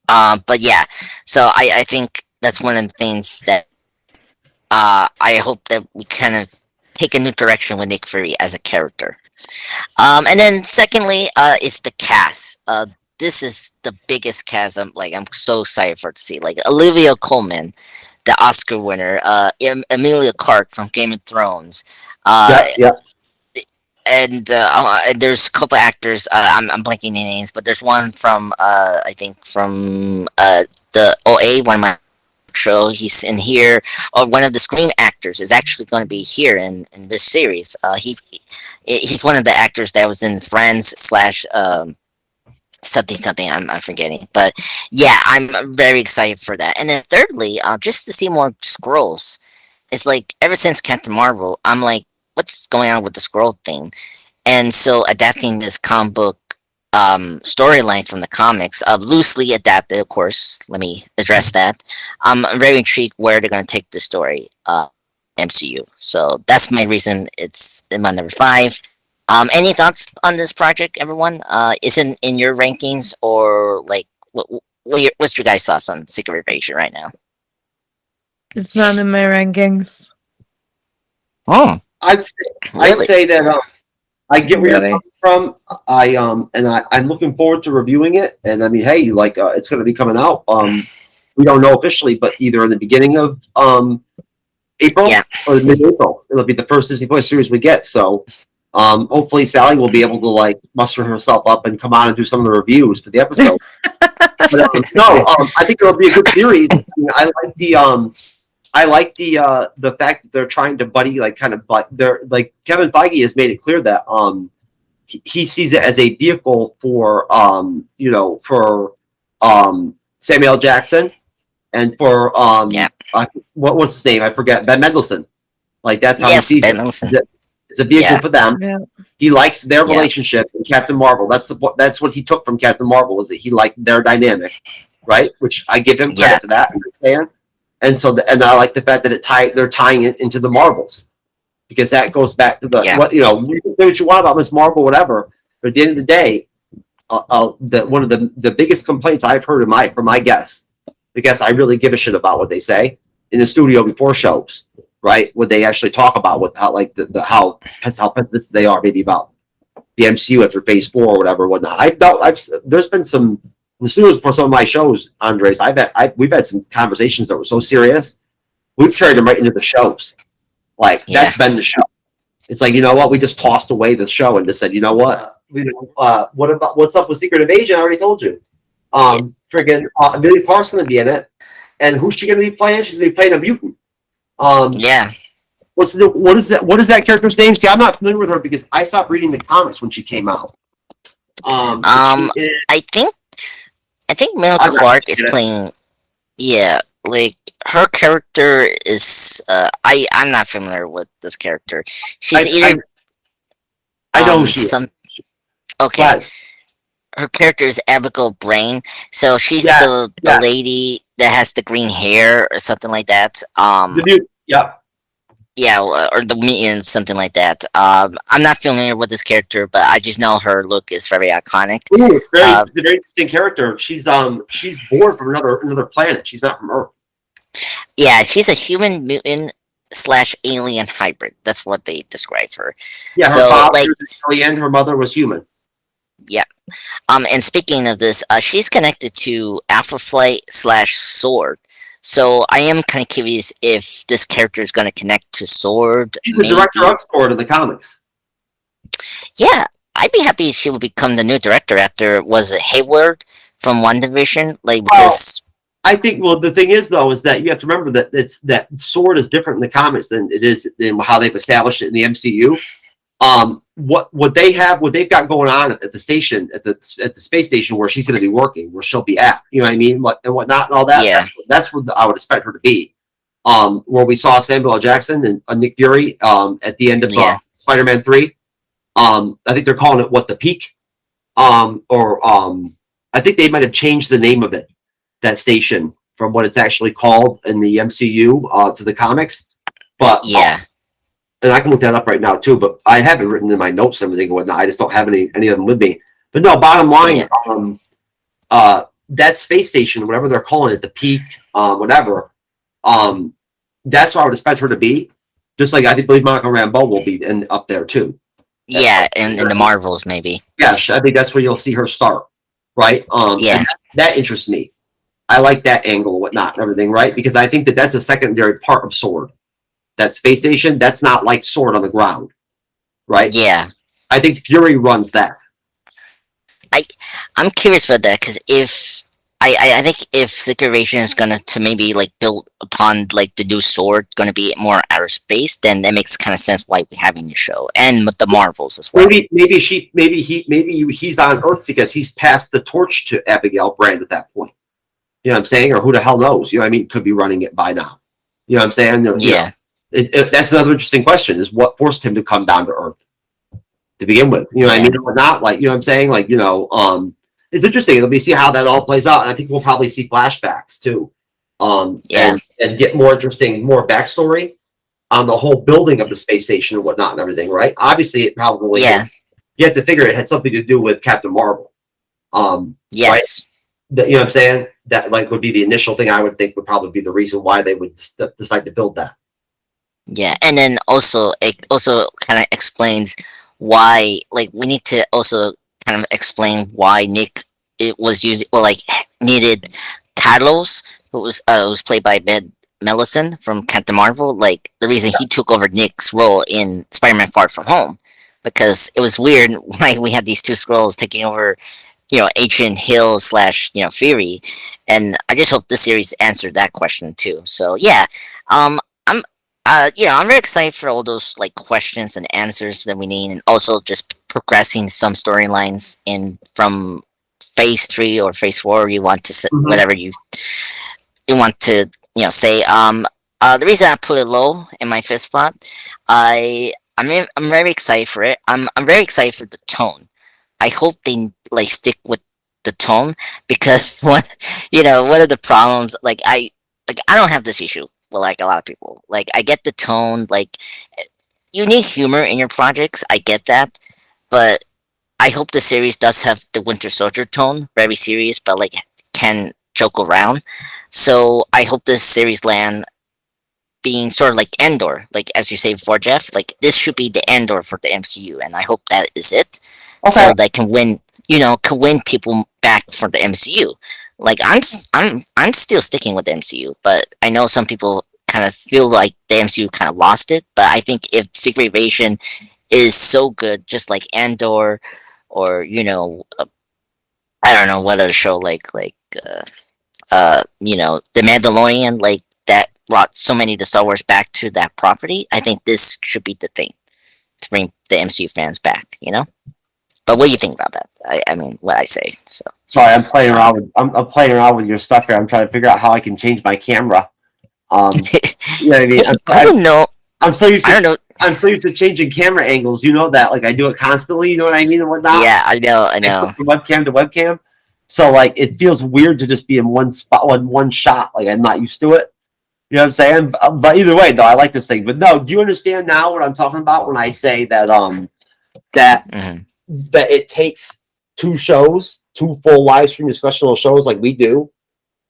Speaker 1: But yeah, so I think that's one of the things that I hope that we kind of take a new direction with Nick Fury as a character. And then secondly, it's the cast. This is the biggest cast. I'm so excited for it to see. Like Olivia Colman, the Oscar winner, Emilia Clarke from Game of Thrones, uh,
Speaker 3: Yeah,
Speaker 1: and there's a couple actors. I'm blanking the names, but there's one from I think from the OA, one of my show. He's in here. Or one of the Scream actors is actually going to be here in this series. He's one of the actors that was in Friends slash something I'm forgetting. But yeah, I'm very excited for that. And then thirdly, just to see more scrolls. It's like ever since Captain Marvel, I'm like, what's going on with the scroll thing? And so adapting this comic book storyline from the comics, loosely adapted, of course. Let me address that. I'm very intrigued where they're going to take the story, MCU. So that's my reason it's in my number 5. Any thoughts on this project, everyone? Is it in your rankings, or like what's your guys' thoughts on Secret Invasion right now?
Speaker 2: It's not in my rankings.
Speaker 1: Oh,
Speaker 3: I'd
Speaker 1: really?
Speaker 3: say that I get where you're
Speaker 2: Really?
Speaker 3: coming from. I'm looking forward to reviewing it. And I mean, hey, like it's going to be coming out. We don't know officially, but either in the beginning of April
Speaker 1: Yeah.
Speaker 3: or mid-April, it'll be the first Disney Plus series we get. So hopefully Sally will be able to like muster herself up and come on and do some of the reviews for the episode. But I think it'll be a good series. I mean, I like the fact that they're trying to but they're like Kevin Feige has made it clear that he sees it as a vehicle for Samuel Jackson and for
Speaker 1: Yeah.
Speaker 3: what's his name? I forget. Ben Mendelsohn. Like that's how
Speaker 1: Yes,
Speaker 3: he sees
Speaker 1: Ben
Speaker 3: it.
Speaker 1: Olsen.
Speaker 3: It's a vehicle
Speaker 1: Yeah.
Speaker 3: for them.
Speaker 2: Yeah.
Speaker 3: He likes their
Speaker 1: Yeah.
Speaker 3: relationship in Captain Marvel. That's what he took from Captain Marvel, was that he liked their dynamic, right? Which I give him credit
Speaker 1: Yeah.
Speaker 3: for that. I understand. And I like the fact that they're tying it into the Marvels, because that goes back to the
Speaker 1: Yeah.
Speaker 3: you can say what you want about Miss Marvel, whatever. But at the end of the day, one of the biggest complaints I've heard from my guests, the guests I really give a shit about what they say in the studio before shows, right? What they actually talk about, how pessimistic they are maybe about the MCU after Phase 4 or whatever, whatnot. There's been some in the studios for some of my shows, Andres. We've had some conversations that were so serious, we've turned them right into the shows. Like that's been the show. It's like, you know what? We just tossed away the show and just said, you know what? What's up with Secret Invasion? I already told you. Friggin' Amelia Clark's going to be in it, and who's she going to be playing? She's going to be playing a mutant.
Speaker 1: Yeah.
Speaker 3: What is that character's name? See, I'm not familiar with her because I stopped reading the comics when she came out.
Speaker 1: I think Mel Clark is playing. Yeah, like her character is. I'm not familiar with this character. She's either
Speaker 3: I know who she is.
Speaker 1: Okay,
Speaker 3: But
Speaker 1: her character is Abigail Brain. So she's
Speaker 3: Yeah,
Speaker 1: the
Speaker 3: yeah.
Speaker 1: lady that has the green hair or something like that.
Speaker 3: yeah.
Speaker 1: Yeah, or the mutant, something like that. I'm not familiar with this character, but I just know her look is very iconic.
Speaker 3: Ooh, it's a very interesting character. She's born from another planet. She's not from Earth.
Speaker 1: Yeah, she's a human mutant slash alien hybrid. That's what they described her.
Speaker 3: Yeah, her
Speaker 1: So,
Speaker 3: father
Speaker 1: like,
Speaker 3: was alien, her mother was human.
Speaker 1: yeah. And speaking of this, she's connected to Alpha Flight slash Sword. So I am kind of curious if this character is going to connect to Sword.
Speaker 3: She's the director of Sword in the comics.
Speaker 1: Yeah, I'd be happy if she would become the new director after, was it Hayward from WandaVision? Like, because
Speaker 3: I think. Well, the thing is, though, is that you have to remember that Sword is different in the comics than it is in how they've established it in the MCU. What they've got going on at the station, at the space station where she's going to be working, where she'll be at, you know what I mean, and whatnot, and all that.
Speaker 1: Yeah.
Speaker 3: That's where I would expect her to be. where we saw Samuel L. Jackson and Nick Fury at the end of Spider-Man 3. I think they're calling it the Peak, or I think they might have changed the name of it, that station, from what it's actually called in the MCU to the comics. But and I can look that up right now too. But I have it written in my notes and everything and whatnot. I just don't have any of them with me. But no, bottom line, that space station, whatever they're calling it, the Peak, whatever, that's where I would expect her to be. Just like I believe Monica Rambeau will be up there too.
Speaker 1: Yeah, in the Marvels maybe.
Speaker 3: Yes, I think that's where you'll see her start, right? That interests me. I like that angle and whatnot and everything, right? Because I think that's a secondary part of Sword. That space station, that's not like Sword on the ground, right?
Speaker 1: Yeah.
Speaker 3: I think Fury runs that.
Speaker 1: I'm curious about that, because if I think if Secret Invasion is gonna to maybe like build upon like the new Sword gonna be more outer space, then that makes kind of sense why we're having the show and with the Marvels as well.
Speaker 3: Maybe he's on Earth because he's passed the torch to Abigail Brand at that point. You know what I'm saying? Or who the hell knows? You know what I mean? Could be running it by now. You know what I'm saying?
Speaker 1: Yeah.
Speaker 3: That's another interesting question: is what forced him to come down to Earth to begin with? You know what I mean? Or not, like, you know what I'm saying? Like, it's interesting. It'll be see how that all plays out, and I think we'll probably see flashbacks too, and get more interesting, more backstory on the whole building of the space station and whatnot and everything. Right? Obviously, it probably you have to figure it had something to do with Captain Marvel.
Speaker 1: Yes.
Speaker 3: Right? You know what I'm saying? That like would be the initial thing I would think would probably be the reason why they would decide to build that.
Speaker 1: Yeah, and then also it also kind of explains why, like, we need to also kind of explain why Nick needed Talos, who was played by Ben Mendelsohn from Captain Marvel. Like, the reason he took over Nick's role in Spider-Man: Far From Home, because it was weird why we had these two Skrulls taking over, Agent Hill / Fury, and I just hope this series answered that question too. So yeah, I'm I'm very excited for all those like questions and answers that we need, and also just progressing some storylines in from phase 3 or phase 4. You want to whatever you want to say. The reason I put it low in my fifth spot, I'm very excited for it. I'm very excited for the tone. I hope they like stick with the tone, because one of the problems, I don't have this issue with like a lot of people. Like, I get the tone, like, you need humor in your projects, I get that, but I hope the series does have the Winter Soldier tone, very serious, but like can joke around. So I hope this series land being sort of like Endor, like as you say before, Jeff. Like, this should be the Endor for the MCU, and I hope that is it.
Speaker 2: Okay.
Speaker 1: So they can win, can win people back for the MCU. Like, I'm still sticking with the MCU, but I know some people kind of feel like the MCU kind of lost it. But I think if Secret Invasion is so good, just like Andor, or I don't know what other show The Mandalorian, like, that brought so many of the Star Wars back to that property. I think this should be the thing to bring the MCU fans back. But what do you think about that? I mean, what I say. So
Speaker 3: sorry, I'm playing around with I'm playing around with your stuff here. I'm trying to figure out how I can change my camera. You know what I mean?
Speaker 1: I don't know.
Speaker 3: I'm so used to,
Speaker 1: I don't know.
Speaker 3: I'm so used to changing camera angles. You know that, like, I do it constantly. You know what I mean and whatnot.
Speaker 1: Yeah, I know.
Speaker 3: From webcam to webcam. So like, it feels weird to just be in one spot, one shot. Like, I'm not used to it. You know what I'm saying? But either way, though, I like this thing. But no, do you understand now what I'm talking about when I say that that it takes two full live stream discussional shows like we do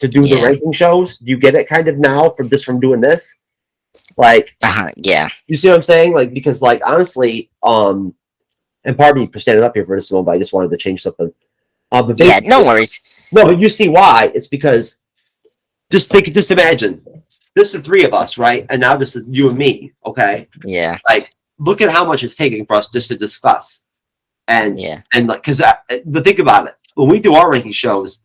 Speaker 3: to do the ranking shows? Do you get it kind of now from doing this? Like,
Speaker 1: yeah.
Speaker 3: You see what I'm saying? Like, because like, honestly, and pardon me for standing up here for this one, but I just wanted to change something. But
Speaker 1: yeah, no worries.
Speaker 3: No, but you see why? It's because just imagine, just the three of us, right? And now just you and me, okay?
Speaker 1: Yeah.
Speaker 3: Like, look at how much it's taking for us just to discuss. And like, but think about it. When we do our ranking shows,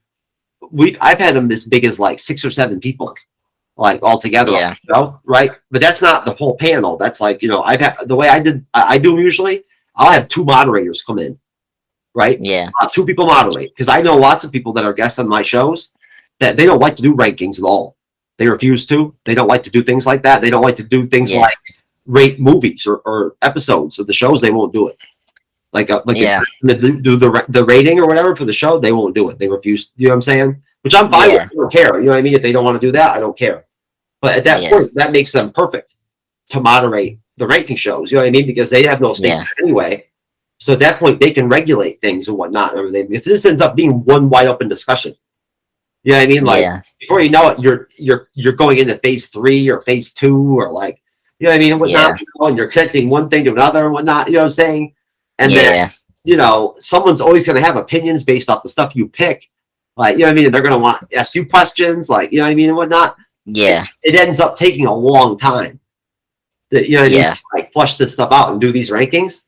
Speaker 3: I've had them as big as like 6 or 7 people, like, all together, right? But that's not the whole panel. That's like, I've had the way I do them usually. I'll have 2 moderators come in, right?
Speaker 1: Yeah.
Speaker 3: 2 people moderate, because I know lots of people that are guests on my shows that they don't like to do rankings at all. They refuse to. They don't like to do things like that. They don't like to do things
Speaker 1: Yeah.
Speaker 3: like rate movies or episodes of the shows. They won't do it. Like
Speaker 1: Yeah.
Speaker 3: if do the rating or whatever for the show, they won't do it. They refuse. You know what I'm saying? Which I'm fine with.
Speaker 1: Yeah.
Speaker 3: I don't care. You know what I mean? If they don't want to do that, I don't care. But at that
Speaker 1: Yeah.
Speaker 3: point, that makes them perfect to moderate the ranking shows. You know what I mean? Because they have no stake
Speaker 1: Yeah.
Speaker 3: anyway. So at that point, they can regulate things and whatnot and everything. Because this ends up being one wide open discussion. You know what I mean? Like
Speaker 1: Yeah.
Speaker 3: before you know it, you're going into phase 3 or phase 2 or like you know what I mean and whatnot.
Speaker 1: Yeah.
Speaker 3: You know, and you're connecting one thing to another and whatnot. You know what I'm saying? And then
Speaker 1: Yeah.
Speaker 3: you know someone's always going to have opinions based off the stuff you pick. Like you know what I mean? And they're going to want to ask you questions. Like you know what I mean and whatnot.
Speaker 1: Yeah.
Speaker 3: It ends up taking a long time. To, you know what I mean?
Speaker 1: Yeah.
Speaker 3: Like flush this stuff out and do these rankings.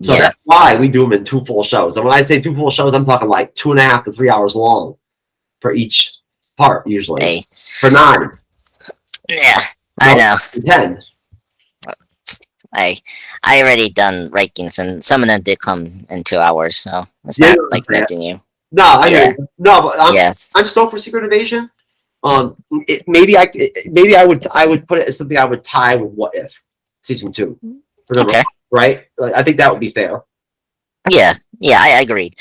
Speaker 3: So
Speaker 1: Yeah.
Speaker 3: that's why we do them in 2 full shows. And when I say 2 full shows, I'm talking like 2.5 to 3 hours long for each part, usually.
Speaker 1: Hey.
Speaker 3: For 9.
Speaker 1: Yeah. I know.
Speaker 3: 10.
Speaker 1: I already done rankings, and some of them did come in 2 hours, so it's
Speaker 3: Yeah,
Speaker 1: not
Speaker 3: you know
Speaker 1: like
Speaker 3: what I'm
Speaker 1: nothing new.
Speaker 3: No, I
Speaker 1: Yeah.
Speaker 3: mean, no, but
Speaker 1: Yes.
Speaker 3: I'm stoked for Secret Invasion. Maybe I would put it as something I would tie with What If season 2.
Speaker 1: Okay.
Speaker 3: Right? Like, I think that would be fair.
Speaker 1: Yeah. Yeah. I agreed.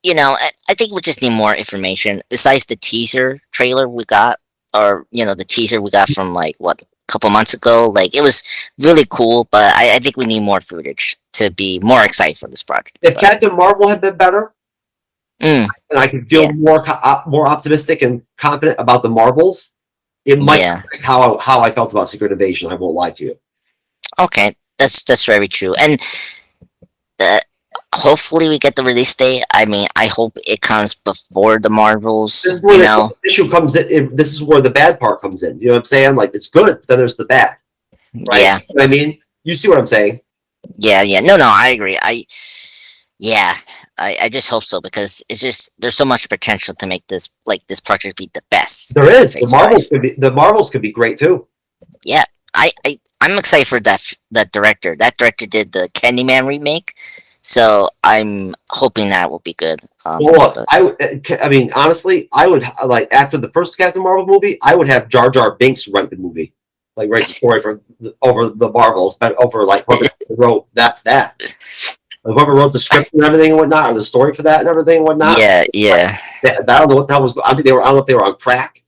Speaker 1: You know, I think we just need more information besides the teaser trailer we got, or the teaser we got from like what a couple months ago. Like it was really cool, but I think we need more footage to be more excited for this project.
Speaker 3: If
Speaker 1: But,
Speaker 3: Captain Marvel had been better,
Speaker 1: mm,
Speaker 3: and I could feel
Speaker 1: Yeah.
Speaker 3: more optimistic and confident about the Marvels, it might
Speaker 1: yeah.
Speaker 3: affect how I felt about Secret Invasion. I won't lie to you.
Speaker 1: Okay. That's very true. And uh, hopefully we get the release date. I mean, I hope it comes before the Marvels.
Speaker 3: This is where the issue comes in. This is where the bad part comes in. You know what I'm saying? Like it's good, but then there's the bad. Right?
Speaker 1: Yeah.
Speaker 3: You know what I mean? You see what I'm saying?
Speaker 1: Yeah. Yeah. No. No. I agree. Yeah. I just hope so, because it's just there's so much potential to make this project be the best.
Speaker 3: There is.
Speaker 1: Phase 5.
Speaker 3: The Marvels could be great too.
Speaker 1: Yeah. I'm excited for that director. That director did the Candyman remake, so I'm hoping that will be good.
Speaker 3: Well, look,
Speaker 1: But-
Speaker 3: I mean, honestly, I would like after the first Captain Marvel movie, I would have Jar Jar Binks write the movie, like write the story over the Marvels, but over like whoever wrote that. Whoever wrote the script and everything and whatnot, or the story for that and everything and whatnot.
Speaker 1: yeah. Yeah.
Speaker 3: I don't know what the hell was. I don't know if they were on crack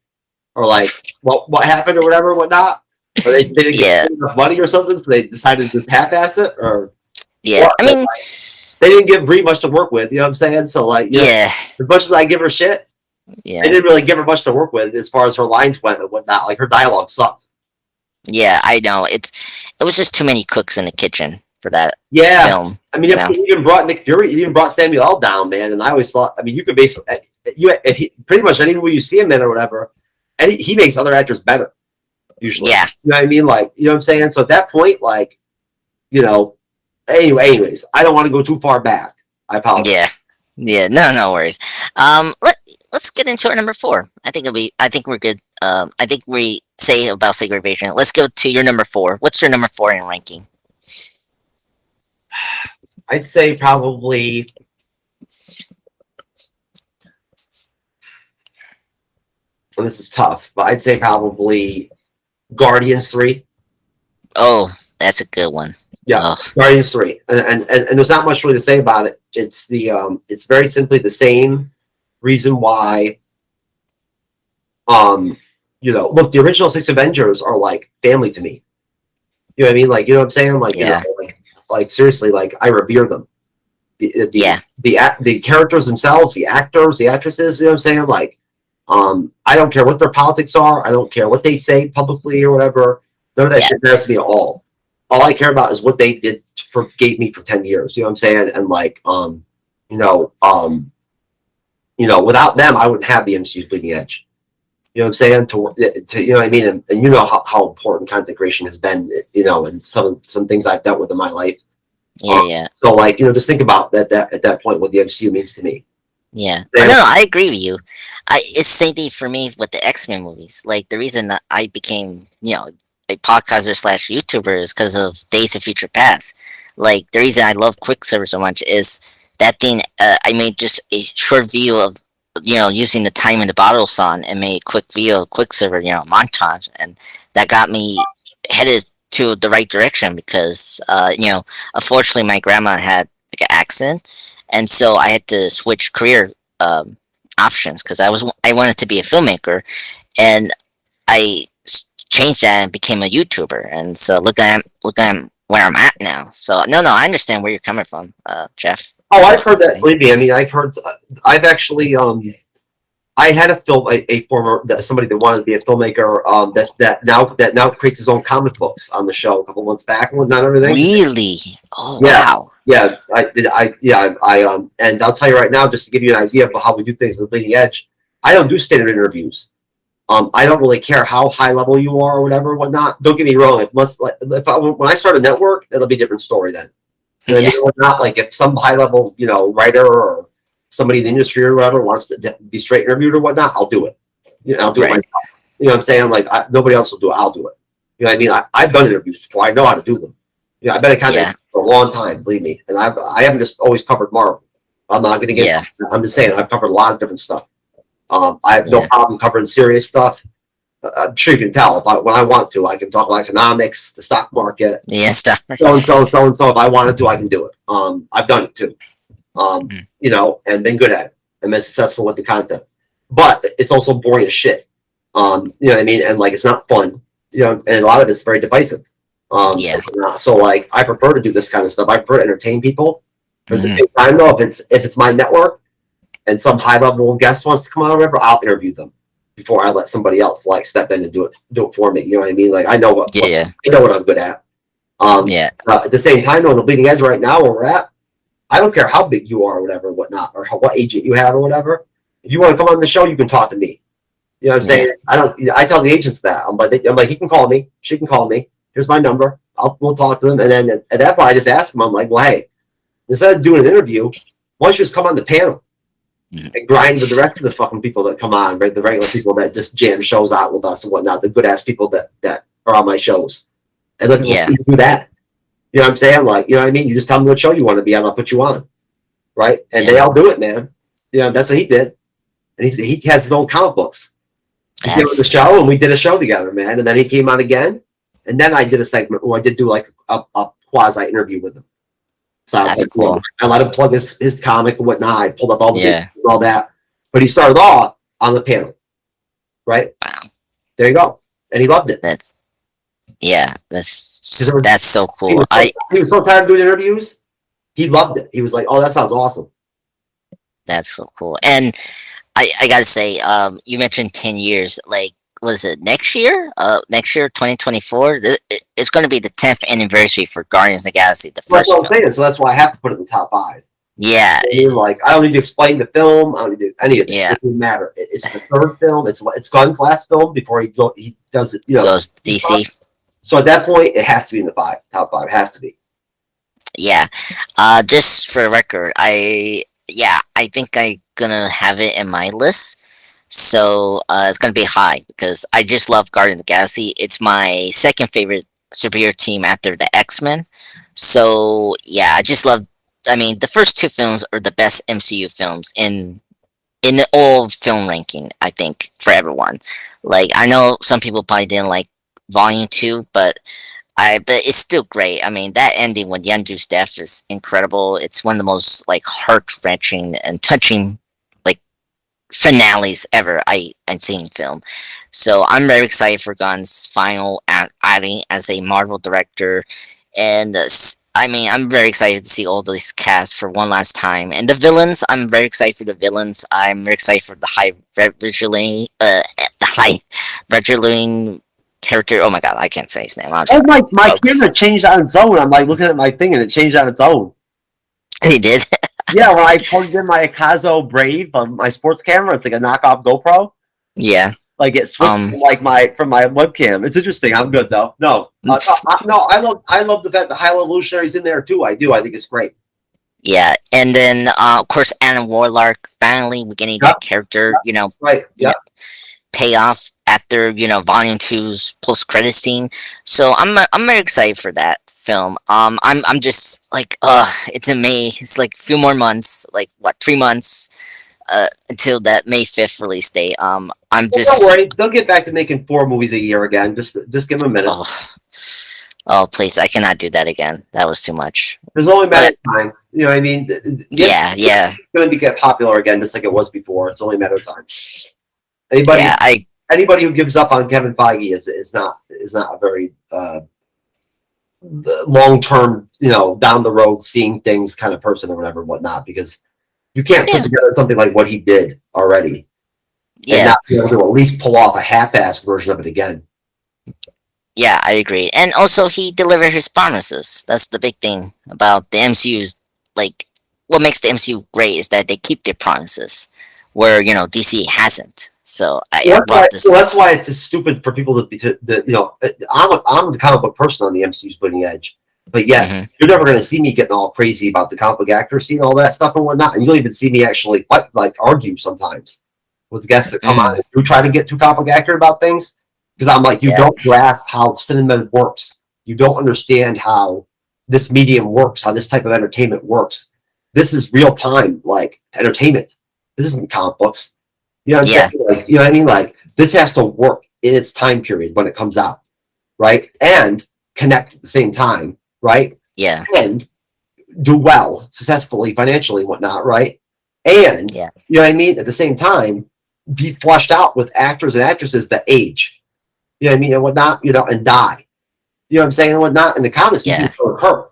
Speaker 3: or like what happened or whatever and whatnot. Or they didn't get enough money or something, so they decided to half-ass it. Or
Speaker 1: Yeah.
Speaker 3: what?
Speaker 1: I mean,
Speaker 3: They didn't give Brie much to work with. You know what I'm saying? So like, you know,
Speaker 1: yeah.
Speaker 3: as much as I give her shit,
Speaker 1: Yeah.
Speaker 3: they didn't really give her much to work with as far as her lines went and whatnot. Like her dialogue sucked.
Speaker 1: Yeah. I know. It was just too many cooks in the kitchen for that
Speaker 3: Yeah.
Speaker 1: film.
Speaker 3: I mean, you even brought Nick Fury, you even brought Samuel L. down, man. And I always thought, I mean, you could basically, pretty much any movie you see him in or whatever, and he makes other actors better, usually.
Speaker 1: Yeah.
Speaker 3: You know what I mean? Like, you know what I'm saying? So at that point, like, you know, anyways, I don't want to go too far back. I apologize.
Speaker 1: Yeah. Yeah. No worries. Let's get into our number 4. I think we're good. I think we say about segregation. Let's go to your number 4. What's your number 4 in ranking?
Speaker 3: I'd say probably well, this is tough, but I'd say probably Guardians 3.
Speaker 1: Oh, that's a good one.
Speaker 3: Yeah,
Speaker 1: Oh,
Speaker 3: Guardians 3. And there's not much really to say about it. It's very simply the same reason why look, the original 6 Avengers are like family to me. You know what I mean? Like, you know what I'm saying? Like,
Speaker 1: Yeah.
Speaker 3: Like seriously, like I revere them.
Speaker 1: Yeah.
Speaker 3: The characters themselves, the actors, the actresses, you know what I'm saying? Like, I don't care what their politics are. I don't care what they say publicly or whatever. None of that shit matters to me at all. All I care about is what they gave me for 10 years. You know what I'm saying? And like, without them, I wouldn't have the MCU's Bleeding Edge. You know what I'm saying? To you know what I mean? And you know how important content creation has been, and some things I've dealt with in my life.
Speaker 1: Yeah.
Speaker 3: So like, just think about that at that point what the MCU means to me.
Speaker 1: Yeah.
Speaker 3: Yeah.
Speaker 1: No, I agree with you. It's the same thing for me with the X-Men movies. Like the reason that I became, a podcaster / YouTuber is because of Days of Future Past. Like the reason I love Quicksilver so much is that thing. I made just a short video of using the time in the bottle song and made quick video, quicksilver, montage, and that got me headed to the right direction because, unfortunately, my grandma had like an accident, and so I had to switch career options because I wanted to be a filmmaker, and changed that and became a YouTuber, and so look at where I'm at now. So no, I understand where you're coming from, Jeff.
Speaker 3: Oh, I've heard that.
Speaker 1: Saying.
Speaker 3: Believe me, I mean, I've actually, I had a former somebody that wanted to be a filmmaker, that now creates his own comic books on the show a couple months back and whatnot, everything.
Speaker 1: Really? Oh
Speaker 3: Yeah.
Speaker 1: wow.
Speaker 3: Yeah, I did. And I'll tell you right now, just to give you an idea of how we do things at the Bleeding Edge, I don't do standard interviews. I don't really care how high level you are or whatever, whatnot. Don't get me wrong. When I start a network, it'll be a different story then. You know what I mean? Not like if some high level, writer or somebody in the industry or whatever wants to be straight interviewed or whatnot, I'll do it. I'll do it myself. You know what I'm saying? Like nobody else will do it. I'll do it. You know what I mean? I've done interviews before. I know how to do them. I've been a content for a long time, believe me. And I haven't just always covered Marvel. I'm not going to get. Yeah. I'm just saying I've covered a lot of different stuff. I have no problem covering serious stuff. I'm sure you can tell when I want to. I can talk about economics, the stock market.
Speaker 1: Yeah, stock market.
Speaker 3: So and so. If I wanted to, I can do it. I've done it too. And been good at it and been successful with the content. But it's also boring as shit. You know what I mean? And like it's not fun. And a lot of it's very divisive. So like I prefer to do this kind of stuff. I prefer to entertain people. But at the same time, though, if it's my network and some high level guest wants to come on or whatever, I'll interview them before I let somebody else like step in and do it for me. You know what I mean? Like I know what I'm good at. At the same time, though, on the Bleeding Edge right now where we're at, I don't care how big you are or whatever, whatnot, or what agent you have or whatever. If you want to come on the show, you can talk to me. You know what I'm saying? I tell the agents that. I'm like, he can call me, she can call me. Here's my number. We'll talk to them. And then at that point, I just ask them, I'm like, well, hey, instead of doing an interview, why don't you just come on the panel and grind with the rest of the fucking people that come on, right? The regular people that just jam shows out with us and whatnot, the good ass people that are on my shows. And let people do that. You know what I'm saying? Like, you know what I mean? You just tell me what show you want to be on, I'll put you on. Right? And they all do it, man. That's what he did. And he has his own comic books. He came on the show and we did a show together, man. And then he came on again. And then I did a segment where I did do like a quasi interview with him. So
Speaker 1: that's cool.
Speaker 3: I let him plug his comic and whatnot. I pulled up all the and all that. But he started off on the panel. Right?
Speaker 1: Wow.
Speaker 3: There you go. And he loved it.
Speaker 1: That's so cool.
Speaker 3: He was so tired of doing interviews. He loved it. He was like, "Oh, that sounds awesome."
Speaker 1: That's so cool. And I gotta say, you mentioned 10 years. Like, was it next year? Next year, 2024. It's going to be the 10th anniversary for Guardians of the Galaxy. The first.
Speaker 3: That's what I'm saying. So that's why I have to put it in the top 5.
Speaker 1: Yeah.
Speaker 3: Like I don't need to explain the film. I don't need to do any of it. Yeah. It doesn't matter. It's the third film. It's Gunn's last film before he does it.
Speaker 1: Goes DC.
Speaker 3: So at that point, it has to be in the top 5. It has to be.
Speaker 1: Yeah. Just for the record, I think I'm gonna have it in my list. So it's gonna be high because I just love Guardians of the Galaxy. It's my second favorite superhero team after the X-Men. So yeah, I just love. I mean, the first 2 films are the best MCU films in the all film ranking. I think for everyone. Like I know some people probably didn't like Volume 2, but it's still great. I mean, that ending when Yondu's death is incredible. It's one of the most like heart-wrenching and touching like finales ever I've seen in film. So I'm very excited for Gunn's final outing as a Marvel director, and I'm very excited to see all these casts for one last time. And the villains, I'm very excited for the villains. I'm very excited for the High Regiling character. Oh my god, I can't say his name.
Speaker 3: My camera changed on its own. I'm like looking at my thing and it changed on its own.
Speaker 1: He did?
Speaker 3: Yeah, when I plugged in my Akazo Brave on my sports camera, it's like a knockoff GoPro.
Speaker 1: Yeah.
Speaker 3: Like it switched from my webcam. It's interesting. I'm good though. No, I love the fact the High Evolutionary's in there too. I do. I think it's great.
Speaker 1: Yeah, and then of course Adam Warlock. Finally, we're getting that character.
Speaker 3: Right. Yeah.
Speaker 1: Payoff after Volume 2's post-credit scene. So I'm very excited for that film. I'm just like it's in May. It's like a few more months. Like what, 3 months? until that May 5th release date. I'm
Speaker 3: Well, don't
Speaker 1: just
Speaker 3: worry, they'll get back to making 4 movies a year again. Just give them a minute.
Speaker 1: oh please, I cannot do that again. That was too much.
Speaker 3: There's only a matter
Speaker 1: But
Speaker 3: of time. You know what I mean?
Speaker 1: yeah, yeah,
Speaker 3: It's going to get popular again, just like it was before. It's only a matter of time. Anybody
Speaker 1: yeah.
Speaker 3: anybody who gives up on Kevin Feige is not a very long term, down the road seeing things kind of person or whatever whatnot, because you can't put
Speaker 1: Yeah,
Speaker 3: together something like what he did already and
Speaker 1: yeah,
Speaker 3: not be able to at least pull off a half-assed version of it again.
Speaker 1: yeah. I agree. And also, he delivered his promises. That's the big thing about the MCU's. Like, what makes the MCU great is that they keep their promises, where DC hasn't. So I
Speaker 3: Well,
Speaker 1: brought this.
Speaker 3: that's why it's just stupid for people I'm the comic book person on the MCU's Bleeding Edge, but yet
Speaker 1: Hmm.
Speaker 3: you're never going to see me getting all crazy about the comic book accuracy and all that stuff and whatnot, and you'll even see me actually argue sometimes with guests that come on who try to get too comic book accurate about things, because I'm like, you
Speaker 1: Yeah,
Speaker 3: don't grasp how cinema works. You don't understand how this medium works, how this type of entertainment works. This is real time, like entertainment. This isn't comic books. You know what I'm
Speaker 1: yeah,
Speaker 3: saying? Like, you know what I mean? Like, this has to work in its time period when it comes out, right? And connect at the same time, right?
Speaker 1: yeah,
Speaker 3: And do well, successfully, financially, and whatnot, right? And,
Speaker 1: yeah,
Speaker 3: you know what I mean? At the same time, be flushed out with actors and actresses that age, you know what I mean? And whatnot, and die. You know what I'm saying? And whatnot. In the comics, these things
Speaker 1: yeah,
Speaker 3: don't occur.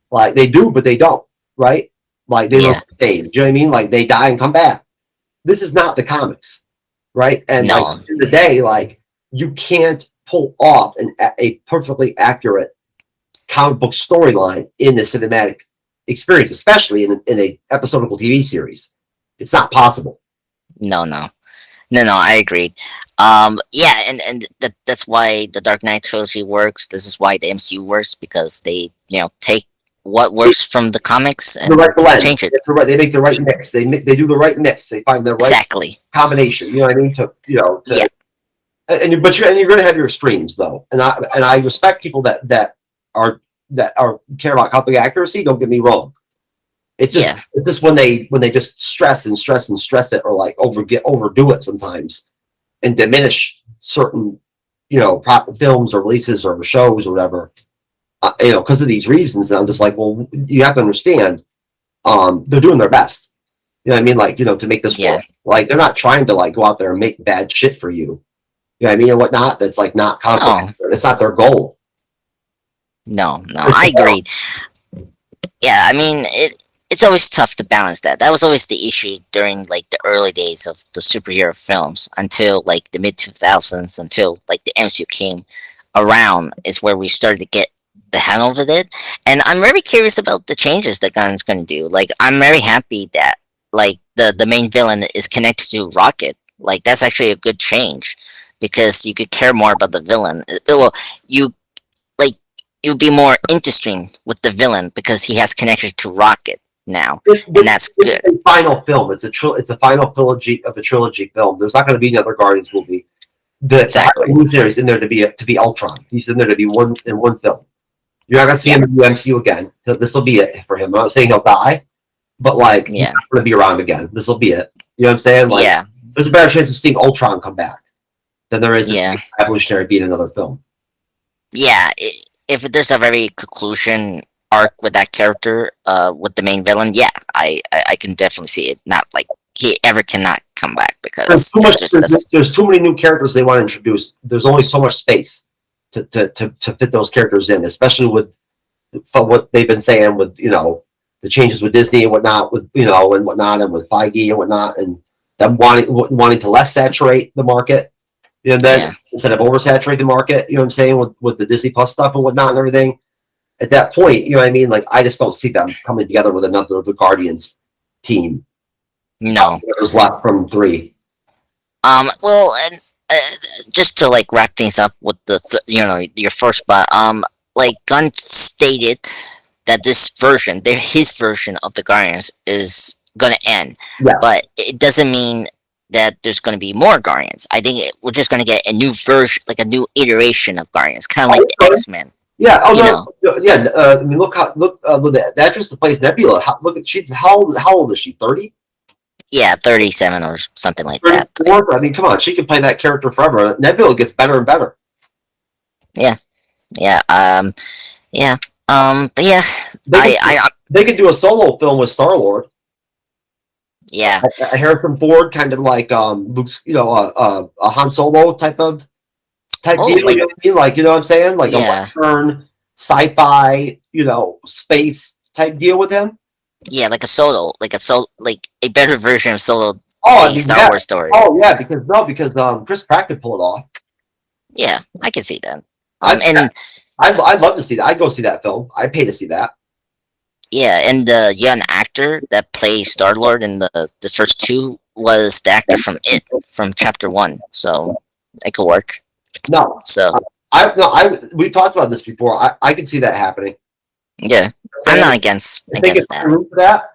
Speaker 3: Like, they do, but they don't, right? Like, they don't
Speaker 1: yeah.
Speaker 3: stay. You know what I mean? Like, they die and come back. This is not the comics, right? And like
Speaker 1: No,
Speaker 3: in the day, like you can't pull off a perfectly accurate comic book storyline in the cinematic experience, especially in a episodical TV series. It's not possible.
Speaker 1: no, no. No, I agree. Yeah, and that's why the Dark Knight trilogy works. This is why the MCU works because they, take what works from the comics
Speaker 3: The right
Speaker 1: and
Speaker 3: blend.
Speaker 1: change it.
Speaker 3: They make the right mix. They do the right mix. They find the right
Speaker 1: Exactly.
Speaker 3: combination. You know what I mean?
Speaker 1: Yeah,
Speaker 3: And you're going to have your extremes though. And I respect people are are care about comic accuracy. Don't get me wrong.
Speaker 1: yeah,
Speaker 3: It's just when they just stress and stress and stress it, or like overdo it sometimes and diminish certain films or releases or shows or whatever, because of these reasons. And I'm just like, well, you have to understand, they're doing their best. You know what I mean? Like, to make this
Speaker 1: yeah.
Speaker 3: work. Like, they're not trying to like go out there and make bad shit for you. You know what I mean? And whatnot. That's like not
Speaker 1: No,
Speaker 3: complicated. It's not their goal.
Speaker 1: no. I agree. Yeah, I mean it's always tough to balance that. That was always the issue during like the early days of the superhero films until like the mid 2000s, until like the MCU came around is where we started to get the handle of it. And I'm very curious about the changes that Gunn's going to do. Like I'm very happy that like the main villain is connected to Rocket. Like that's actually a good change because you could care more about the villain. Well, you like it would be more interesting with the villain because he has connection to Rocket now, and that's
Speaker 3: This is
Speaker 1: good.
Speaker 3: a final film. It's a final trilogy of a trilogy film. There's not going to be another Guardians movie. The High
Speaker 1: Exactly.
Speaker 3: Evolutionary is in there to be Ultron. He's in there to be one film. You're not going to see
Speaker 1: Yeah.
Speaker 3: him in the MCU again. This will be it for him. I'm not saying he'll die, but like he's
Speaker 1: Yeah.
Speaker 3: not going to be around again. This will be it. You know what I'm saying? Like
Speaker 1: Yeah.
Speaker 3: there's a better chance of seeing Ultron come back than there is of
Speaker 1: Yeah.
Speaker 3: Evolutionary being another film.
Speaker 1: Yeah. If there's a very conclusion arc with that character, with the main villain, yeah, I can definitely see it. Not like he ever cannot come back
Speaker 3: There's
Speaker 1: because
Speaker 3: too
Speaker 1: there's
Speaker 3: much.
Speaker 1: just this.
Speaker 3: There's too many new characters they want to introduce. There's only so much space to fit those characters in, especially with what they've been saying with the changes with Disney and whatnot, with and whatnot, and with Feige and whatnot, and them wanting to less saturate the market, and then
Speaker 1: Yeah.
Speaker 3: instead of oversaturate the market, you know what I'm saying, with the Disney Plus stuff and whatnot and everything. At that point, you know what I mean? Like I just don't see them coming together with another the Guardians team.
Speaker 1: No.
Speaker 3: Whatever's left from 3.
Speaker 1: Well, and just to like wrap things up with your first, but like Gunn stated that this version, his version of the Guardians is gonna end,
Speaker 3: Yeah.
Speaker 1: but it doesn't mean that there's gonna be more Guardians. I think we're just gonna get a new version, like a new iteration of Guardians, kind of like the X-Men.
Speaker 3: Yeah. Oh
Speaker 1: You
Speaker 3: no. Yeah. I mean, look the actress that plays Nebula. Look at how old is she? 30.
Speaker 1: Yeah, 37 or something like that.
Speaker 3: 34th. I mean, come on, she can play that character forever. Nebula gets better and better.
Speaker 1: Yeah, yeah, yeah, but yeah,
Speaker 3: They could,
Speaker 1: I
Speaker 3: they could do a solo film with Star Lord.
Speaker 1: yeah,
Speaker 3: A Harrison Ford, kind of like Luke's, a Han Solo type
Speaker 1: oh,
Speaker 3: deal.
Speaker 1: like,
Speaker 3: You know what I mean? Like, you know what I'm saying? Like a
Speaker 1: yeah,
Speaker 3: Western sci-fi, space type deal with him.
Speaker 1: yeah, like a solo, like a better version of Solo,
Speaker 3: Oh, I
Speaker 1: a
Speaker 3: mean,
Speaker 1: Star
Speaker 3: yeah.
Speaker 1: Wars story.
Speaker 3: Oh, yeah, because Chris Pratt could pull it off.
Speaker 1: Yeah, I can see that.
Speaker 3: I
Speaker 1: And
Speaker 3: I'd love to see that. I'd go see that film. I'd pay to see that.
Speaker 1: yeah, and the young actor that plays Star Lord in the first two was the actor from It, from Chapter One, so it could work.
Speaker 3: No,
Speaker 1: So
Speaker 3: we talked about this before. I could see that happening.
Speaker 1: yeah,
Speaker 3: I'm
Speaker 1: I'm
Speaker 3: saying,
Speaker 1: not
Speaker 3: if they could
Speaker 1: against that.
Speaker 3: find room for that,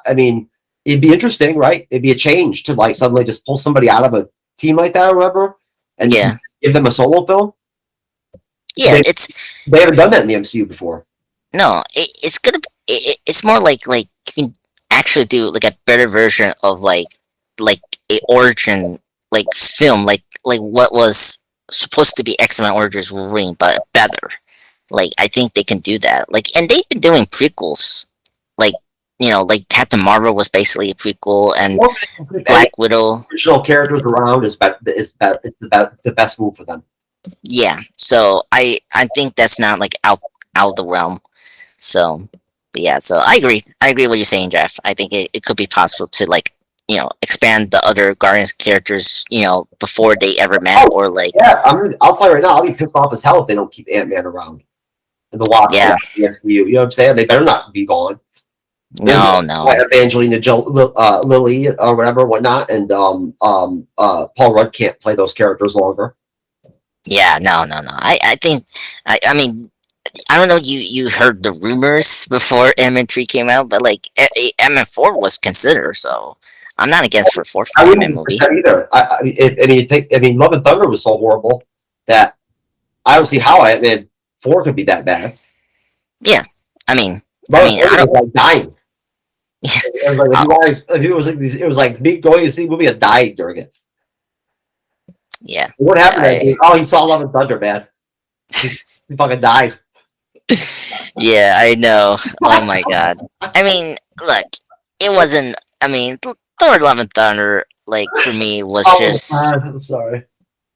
Speaker 3: I mean, it'd be interesting, right? It'd be a change to like suddenly just pull somebody out of a team like that or whatever, and
Speaker 1: Yeah,
Speaker 3: give them a solo film.
Speaker 1: yeah,
Speaker 3: They
Speaker 1: it's
Speaker 3: they haven't done that in the MCU before.
Speaker 1: no, it's gonna be, it's more like you can actually do like a better version of like a origin like film like what was supposed to be X-Men Origins Wolverine, but better. Like I think they can do that. Like, and they've been doing prequels. Like, like Captain Marvel was basically a prequel, and
Speaker 3: Or they can keep any
Speaker 1: Black Widow.
Speaker 3: original characters around is the best move for them.
Speaker 1: Yeah. So I think that's not like out of the realm. So, but yeah. So I agree. I agree with what you're saying, Jeff. I think it could be possible to like expand the other Guardians characters before they ever met,
Speaker 3: Oh,
Speaker 1: or like
Speaker 3: yeah, I'll tell you right now, I'll be pissed off as hell if they don't keep Ant-Man around in the Wasp.
Speaker 1: yeah.
Speaker 3: The MCU. You know what I'm saying? They better not be gone.
Speaker 1: No.
Speaker 3: Evangelina Lilly or whatever, whatnot, and Paul Rudd can't play those characters longer.
Speaker 1: Yeah. No. I think I mean I don't know. You heard the rumors before MN3 came out, but like MN4 was considered, so I'm not against for fourth
Speaker 3: I
Speaker 1: MN
Speaker 3: wouldn't
Speaker 1: movie.
Speaker 3: that either. I mean, Love and Thunder was so horrible that I don't see how Ant-Man 4 could be that bad.
Speaker 1: Yeah, I mean,
Speaker 3: Love and
Speaker 1: I
Speaker 3: Thunder
Speaker 1: don't.
Speaker 3: was like dying. It was like it was like me going to see a movie and dying during it.
Speaker 1: Yeah,
Speaker 3: What happened?
Speaker 1: I,
Speaker 3: Oh, he saw Love and Thunder, man. He fucking died.
Speaker 1: yeah, I know. Oh my god. I mean, look, it wasn't. I mean, Thor: Love and Thunder, like for me, was
Speaker 3: Oh,
Speaker 1: just
Speaker 3: God, I'm sorry.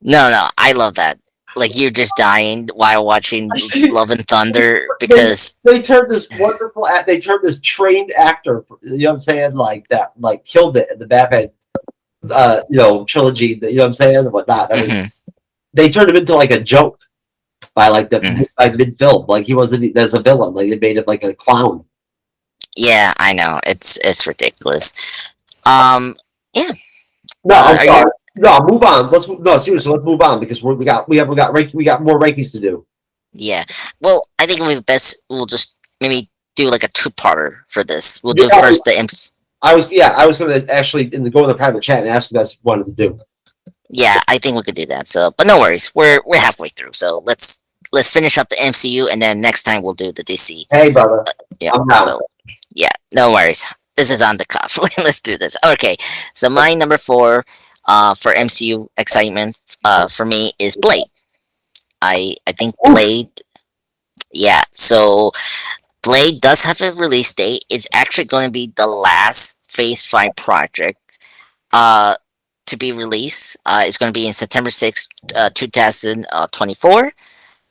Speaker 1: no. I love that. Like you're just dying while watching Love and Thunder because
Speaker 3: They turned this wonderful, they turned this trained actor, you know what I'm saying, like that, like killed it in the Batman, trilogy, you know what I'm saying, and whatnot. I mean,
Speaker 1: mhm.
Speaker 3: they turned him into like a joke by like
Speaker 1: Mm.
Speaker 3: by mid film, like he wasn't as a villain, like they made him like a clown.
Speaker 1: Yeah, I know. It's ridiculous. Um, yeah.
Speaker 3: No, I'm
Speaker 1: Are you?
Speaker 3: sorry. No, move on. No, seriously, let's move on because we got more rankings to do.
Speaker 1: Yeah. Well, I think we'll just maybe do like a two-parter for this. We'll do
Speaker 3: Yeah,
Speaker 1: first the imps.
Speaker 3: I was going to actually go in the private chat and ask you guys what you wanted to do.
Speaker 1: Yeah, I think we could do that. So, but no worries. We're halfway through. So let's finish up the MCU, and then next time we'll do the DC.
Speaker 3: Hey, brother,
Speaker 1: Yeah.
Speaker 3: I'm down.
Speaker 1: So yeah, no worries. This is on the cuff. Let's do this. Okay. So my number four, for MCU excitement, for me is Blade. I think Blade. Yeah. So Blade does have a release date. It's actually going to be the last Phase 5 project to be released. It's going to be in September 6th, 2024.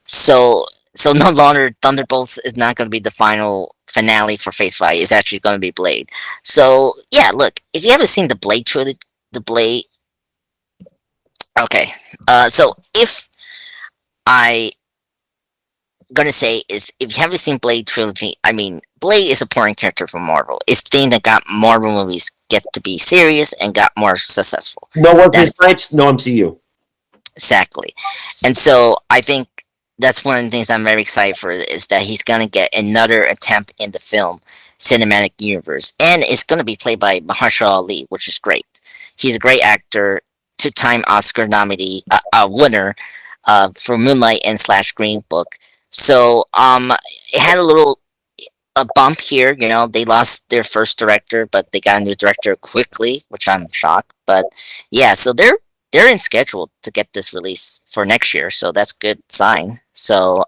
Speaker 1: So no longer Thunderbolts is not going to be the final finale for Phase 5. It's actually going to be Blade. So yeah, look, if you haven't seen the Blade trilogy, the Blade. Okay. So if I gonna say is if you haven't seen Blade trilogy, I mean Blade is a important character for Marvel. It's the thing that got Marvel movies get to be serious and got more successful.
Speaker 3: No One Piece
Speaker 1: That's
Speaker 3: types, no MCU.
Speaker 1: exactly. And so I think that's one of the things I'm very excited for is that he's gonna get another attempt in the film cinematic universe, and it's gonna be played by Mahershala Ali, which is great. He's a great actor, two-time Oscar nominee, winner, for Moonlight and slash Green Book. So it had a little a bump here. You know, they lost their first director, but they got a new director quickly, which I'm shocked. But yeah, so they're in schedule to get this release for next year, so that's good sign. So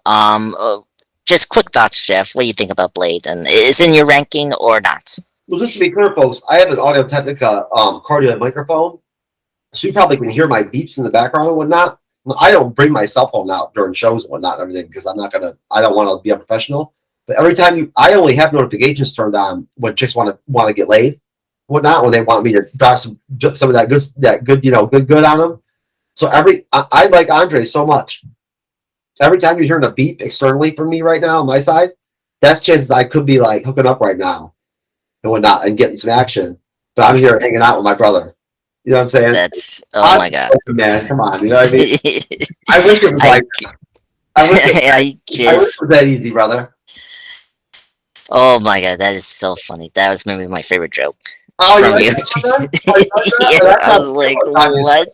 Speaker 1: just quick thoughts, Jeff. What do you think about Blade, and is it in your ranking or not?
Speaker 3: Well, just to be clear, folks, I have an Audio Technica cardio microphone, so you probably can hear my beeps in the background and whatnot. I don't bring my cell phone out during shows and whatnot and everything because I don't want to be unprofessional. But every time I only have notifications turned on when chicks want to get laid, whatnot, when they want me to drop some of that good, good on them. So I like Andre so much. Every time you're hearing a beep externally from me right now on my side, that's chances I could be like hooking up right now and whatnot and getting some action. But I'm here hanging out with my brother. You know what I'm saying?
Speaker 1: That's my god,
Speaker 3: man! Come on, you know what I mean? I wish it was
Speaker 1: I
Speaker 3: wish it was that easy, brother.
Speaker 1: Oh my god, that is so funny. That was maybe my favorite joke
Speaker 3: Oh,
Speaker 1: from you. Yeah, I was like, what?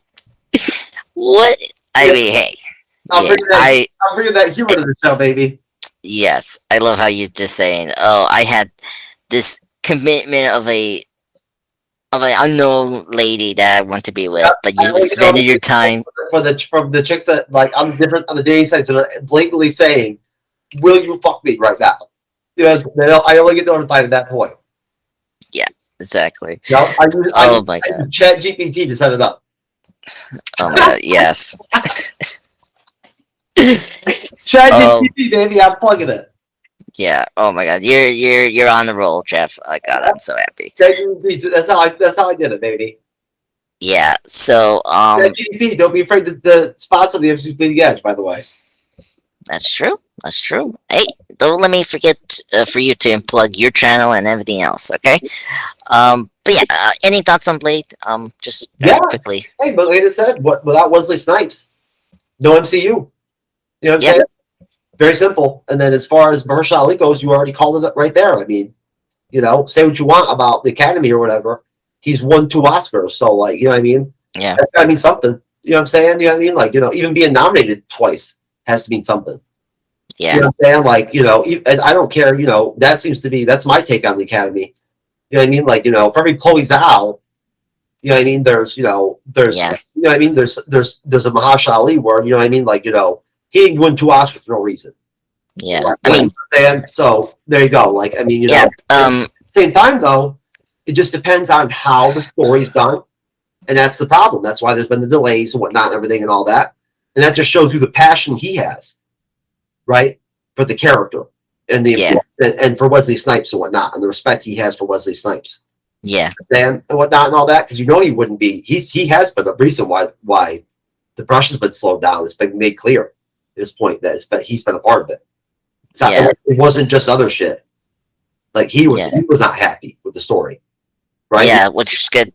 Speaker 1: What? I mean, hey,
Speaker 3: I'm bringing that humor to the show, baby.
Speaker 1: Yes, I love how you just saying, "Oh, I had this commitment of an unknown lady that I want to be with," but you spending your time
Speaker 3: from the chicks that like I'm different on the dating sites that are blatantly saying, "Will you fuck me right now?" You know, I only get notified at that point.
Speaker 1: Yeah, exactly.
Speaker 3: No,
Speaker 1: Oh my god.
Speaker 3: Chat GPT to set it up.
Speaker 1: Oh my god, yes.
Speaker 3: Chat GPT, baby, I'm plugging it.
Speaker 1: Yeah. Oh my god, you're on the roll, Jeff. Oh god, I'm so happy.
Speaker 3: That's how I did it, baby.
Speaker 1: Yeah. So
Speaker 3: Chat GPT, don't be afraid to sponsor the MCU Bleeding Edge, by the way.
Speaker 1: That's true. That's true. Hey, don't let me forget for you to unplug your channel and everything else. Okay. But yeah, any thoughts on Blade? Just very quickly.
Speaker 3: Hey, but like I said, without Wesley Snipes, no MCU. You know what I'm saying? Very simple. And then as far as Mahershala Ali goes, you already called it right there. I mean, you know, say what you want about the Academy or whatever. He's won 2 Oscars, so like, you know what I mean?
Speaker 1: Yeah.
Speaker 3: That's gotta mean something. You know what I'm saying? You know what I mean? Like, you know, even being nominated twice has to mean something.
Speaker 1: Yeah.
Speaker 3: You know what I'm saying? Like, you know, and I don't care, you know, that's my take on the Academy. You know what I mean? Like, you know, for every Chloe Zhao, you know what I mean? There's, you know what I mean? There's a Mahershala Ali where, you know what I mean? Like, you know, he didn't win 2 Oscars for no reason.
Speaker 1: Yeah.
Speaker 3: Right?
Speaker 1: I mean,
Speaker 3: and so there you go. Like, I mean, you know, at the same time though, it just depends on how the story's done. And that's the problem. That's why there's been the delays and whatnot and everything and all that. And that just shows you the passion he has, right? For the character and and for Wesley Snipes and whatnot, and the respect he has for Wesley Snipes.
Speaker 1: Yeah.
Speaker 3: And whatnot and all that, because you know he wouldn't be. He has been the reason why the brush has been slowed down. It's been made clear at this point that he's been a part of it. It wasn't just other shit. Like he was not happy with the story, right?
Speaker 1: Yeah, which is good.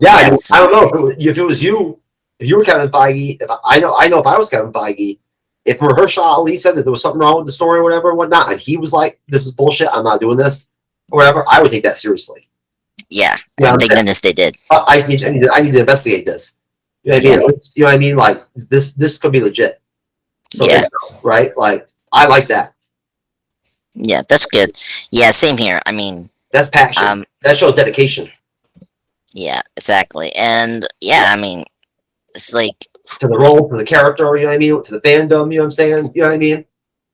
Speaker 3: Yeah, I don't know if it was you. If you were Kevin Feige, I know if I was Kevin Feige, if Mahershala Ali said that there was something wrong with the story or whatever and whatnot, and he was like, "This is bullshit. I'm not doing this," or whatever, I would take that seriously.
Speaker 1: Yeah, thank goodness they did.
Speaker 3: I need to investigate this. You know what I mean? You know what I mean? Like this could be legit. So right? Like I like that.
Speaker 1: Yeah, that's good. Yeah, same here. I mean,
Speaker 3: that's passion. That shows dedication.
Speaker 1: Yeah, exactly. And I mean, it's like
Speaker 3: to the role, to the character, you know what I mean? To the fandom, you know what I'm saying? You know what I mean?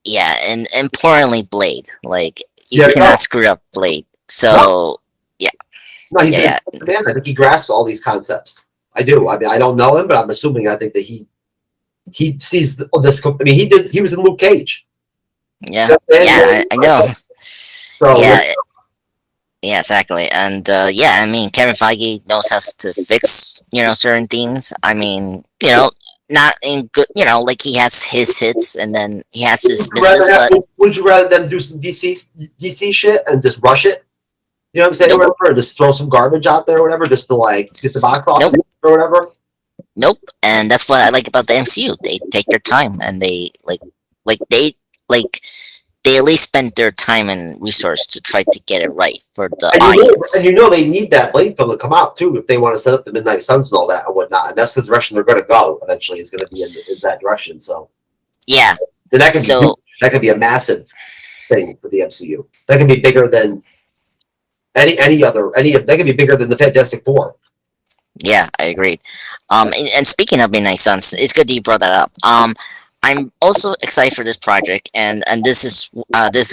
Speaker 1: Yeah, and importantly, Blade. Like you cannot screw up Blade. So
Speaker 3: no, he's a man. I think he grasps all these concepts. I do. I mean, I don't know him, but I'm assuming. I think that he sees this. I mean, he was in Luke Cage.
Speaker 1: Yeah, I know. So yeah, exactly. And I mean, Kevin Feige knows how to fix certain things. I mean, not in good. Like he has his hits, and then he has his misses. But
Speaker 3: would you rather them do some DC shit and just rush it? You know what I'm saying? Nope. Or just throw some garbage out there or whatever, just to like get the box office or whatever.
Speaker 1: Nope. And that's what I like about the MCU. They take their time and they they at least spend their time and resource to try to get it right for the audience.
Speaker 3: And they need that Blade film to come out too if they want to set up the Midnight Suns and all that and whatnot. And that's the direction they're going to go eventually. Is going to be in that direction. So
Speaker 1: yeah,
Speaker 3: then that could be a massive thing for the MCU. That can be bigger than that can be bigger than the Fantastic Four.
Speaker 1: Yeah, I agree. And speaking of Midnight Suns, it's good that you brought that up. I'm also excited for this project, and this is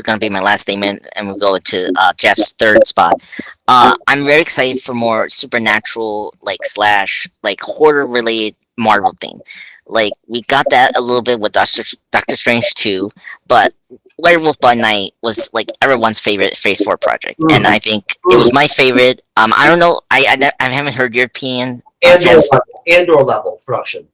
Speaker 1: gonna be my last statement, and we'll go into Jeff's third spot. I'm very excited for more supernatural, like slash like horror related Marvel thing. Like we got that a little bit with Doctor Strange 2, but Werewolf by Night was like everyone's favorite Phase 4 project, and I think it was my favorite. I don't know. I haven't heard your opinion, Jeff.
Speaker 3: Andor level production.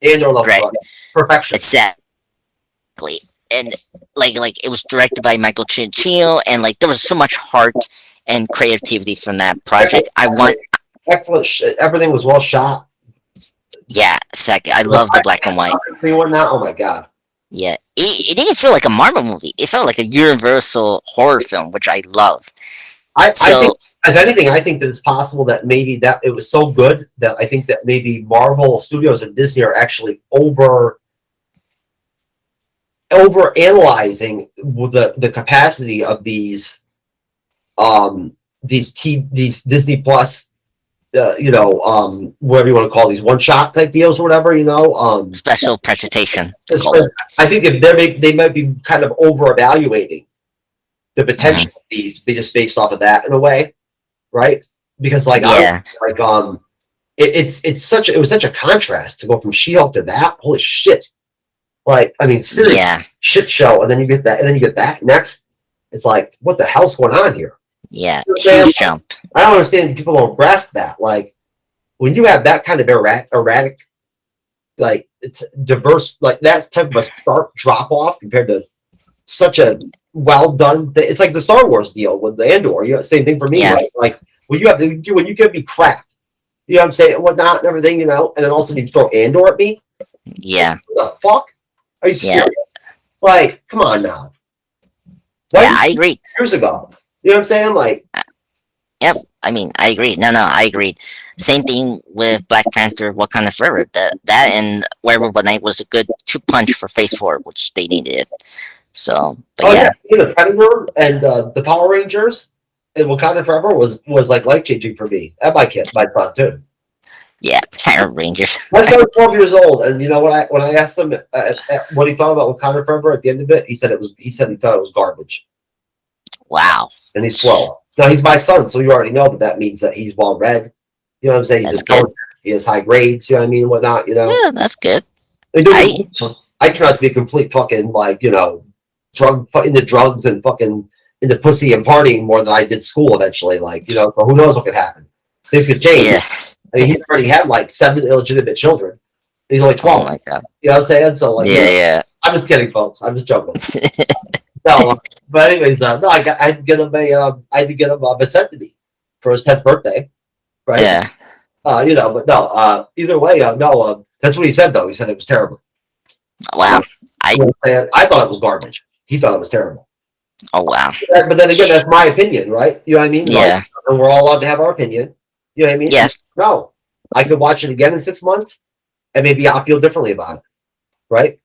Speaker 3: Andor level
Speaker 1: Right.
Speaker 3: production. Perfection.
Speaker 1: Exactly, and like it was directed by Michael Giacchino, and like there was so much heart and creativity from that project. I want,
Speaker 3: Excellent. Everything was well shot.
Speaker 1: yeah, second. I love the black and white.
Speaker 3: Oh my god.
Speaker 1: Yeah, it didn't feel like a Marvel movie. It felt like a Universal horror film, which I love.
Speaker 3: I
Speaker 1: So
Speaker 3: think, if anything, I think that it's possible that maybe that it was so good that I think that maybe Marvel Studios and Disney are actually over analyzing the capacity of these Disney Plus whatever you want to call these one shot type deals or whatever,
Speaker 1: special presentation. To call it.
Speaker 3: I think if they might be kind of over evaluating the potential of these just based off of that in a way, right? Because it was such a contrast to go from She-Hulk to that. Holy shit! Like, I mean, seriously, shit show, and then you get that, and then you get that next. It's like, what the hell's going on here?
Speaker 1: Yeah,
Speaker 3: You know
Speaker 1: huge jump.
Speaker 3: I don't understand people don't grasp that. Like, when you have that kind of erratic, like it's diverse, like that type of a stark drop off compared to such a well done thing. It's like the Star Wars deal with the Andor. Same thing for me.
Speaker 1: Yeah.
Speaker 3: Right? Like when you give me crap, you know what I'm saying, and whatnot and everything, and then all of a sudden you throw Andor at me.
Speaker 1: Yeah.
Speaker 3: What the fuck? Are you serious? Like, come on now.
Speaker 1: Yeah, I agree.
Speaker 3: Years ago. You know what I'm saying? Like,
Speaker 1: yep. I mean, I agree. No, I agree. Same thing with Black Panther: Wakanda Forever. That and Werewolf by Night was a good 2-punch for Phase 4, which they needed. So, but yeah.
Speaker 3: The Predator and the Power Rangers and Wakanda Forever was like life changing for me and my son too.
Speaker 1: Yeah, Power Rangers.
Speaker 3: My son was 12 years old, and when I asked him what he thought about Wakanda Forever at the end of it, he said he thought it was garbage.
Speaker 1: Wow.
Speaker 3: And he's 12. Now he's my son, so you already know that means that he's well read. You know what I'm saying? He's intelligent. He has high grades. You know what I mean? Whatnot.
Speaker 1: Yeah, that's good.
Speaker 3: I turn out to be a complete fucking into drugs and fucking into pussy and partying more than I did school eventually. So who knows what could happen? Things could change.
Speaker 1: Yes.
Speaker 3: I mean, he's already had like 7 illegitimate children. He's only 12.
Speaker 1: Oh my god.
Speaker 3: You know what I'm saying? So
Speaker 1: yeah.
Speaker 3: I'm just kidding, folks. I'm just joking. No, but anyways, no, I had to get him a vasectomy for his 10th birthday, right?
Speaker 1: Yeah.
Speaker 3: But no. Either way, no. That's what he said though. He said it was terrible.
Speaker 1: Wow.
Speaker 3: I thought it was garbage. He thought it was terrible.
Speaker 1: Oh wow.
Speaker 3: But then again, that's my opinion, right? You know what I mean?
Speaker 1: Yeah.
Speaker 3: And we're all allowed to have our opinion. You know what I mean?
Speaker 1: Yeah.
Speaker 3: No, I could watch it again in 6 months, and maybe I'll feel differently about it, right?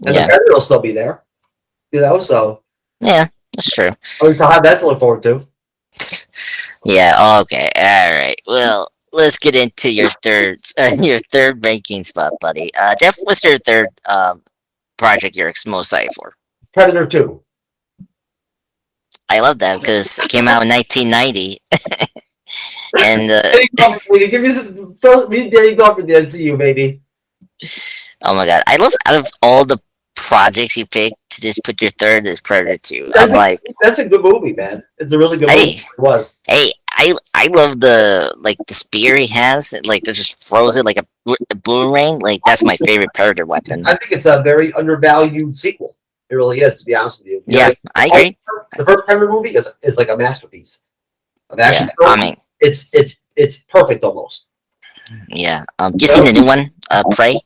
Speaker 3: And the Predator will still be there. So
Speaker 1: yeah, that's true.
Speaker 3: At least I'll have that to look forward to.
Speaker 1: Yeah. Okay. All right. Well, let's get into your third ranking spot, buddy. Jeff, what's your third project you're most excited for?
Speaker 3: Predator 2.
Speaker 1: I love that because it came out in 1990. And
Speaker 3: give me some. Danny Glover in the MCU, baby.
Speaker 1: Oh my god, I love out of all the projects you picked to just put your third as Predator 2.
Speaker 3: That's a good movie, man. It's a really good movie. It was.
Speaker 1: Hey, I love the spear he has. Like they just throws it like a boomerang. Like that's my favorite Predator weapon.
Speaker 3: I think it's a very undervalued sequel. It really is, to be honest with you.
Speaker 1: Yeah, I agree.
Speaker 3: The first Predator movie is like a masterpiece of action.
Speaker 1: Yeah, I mean,
Speaker 3: it's perfect almost.
Speaker 1: Yeah. You seen the new one, Prey?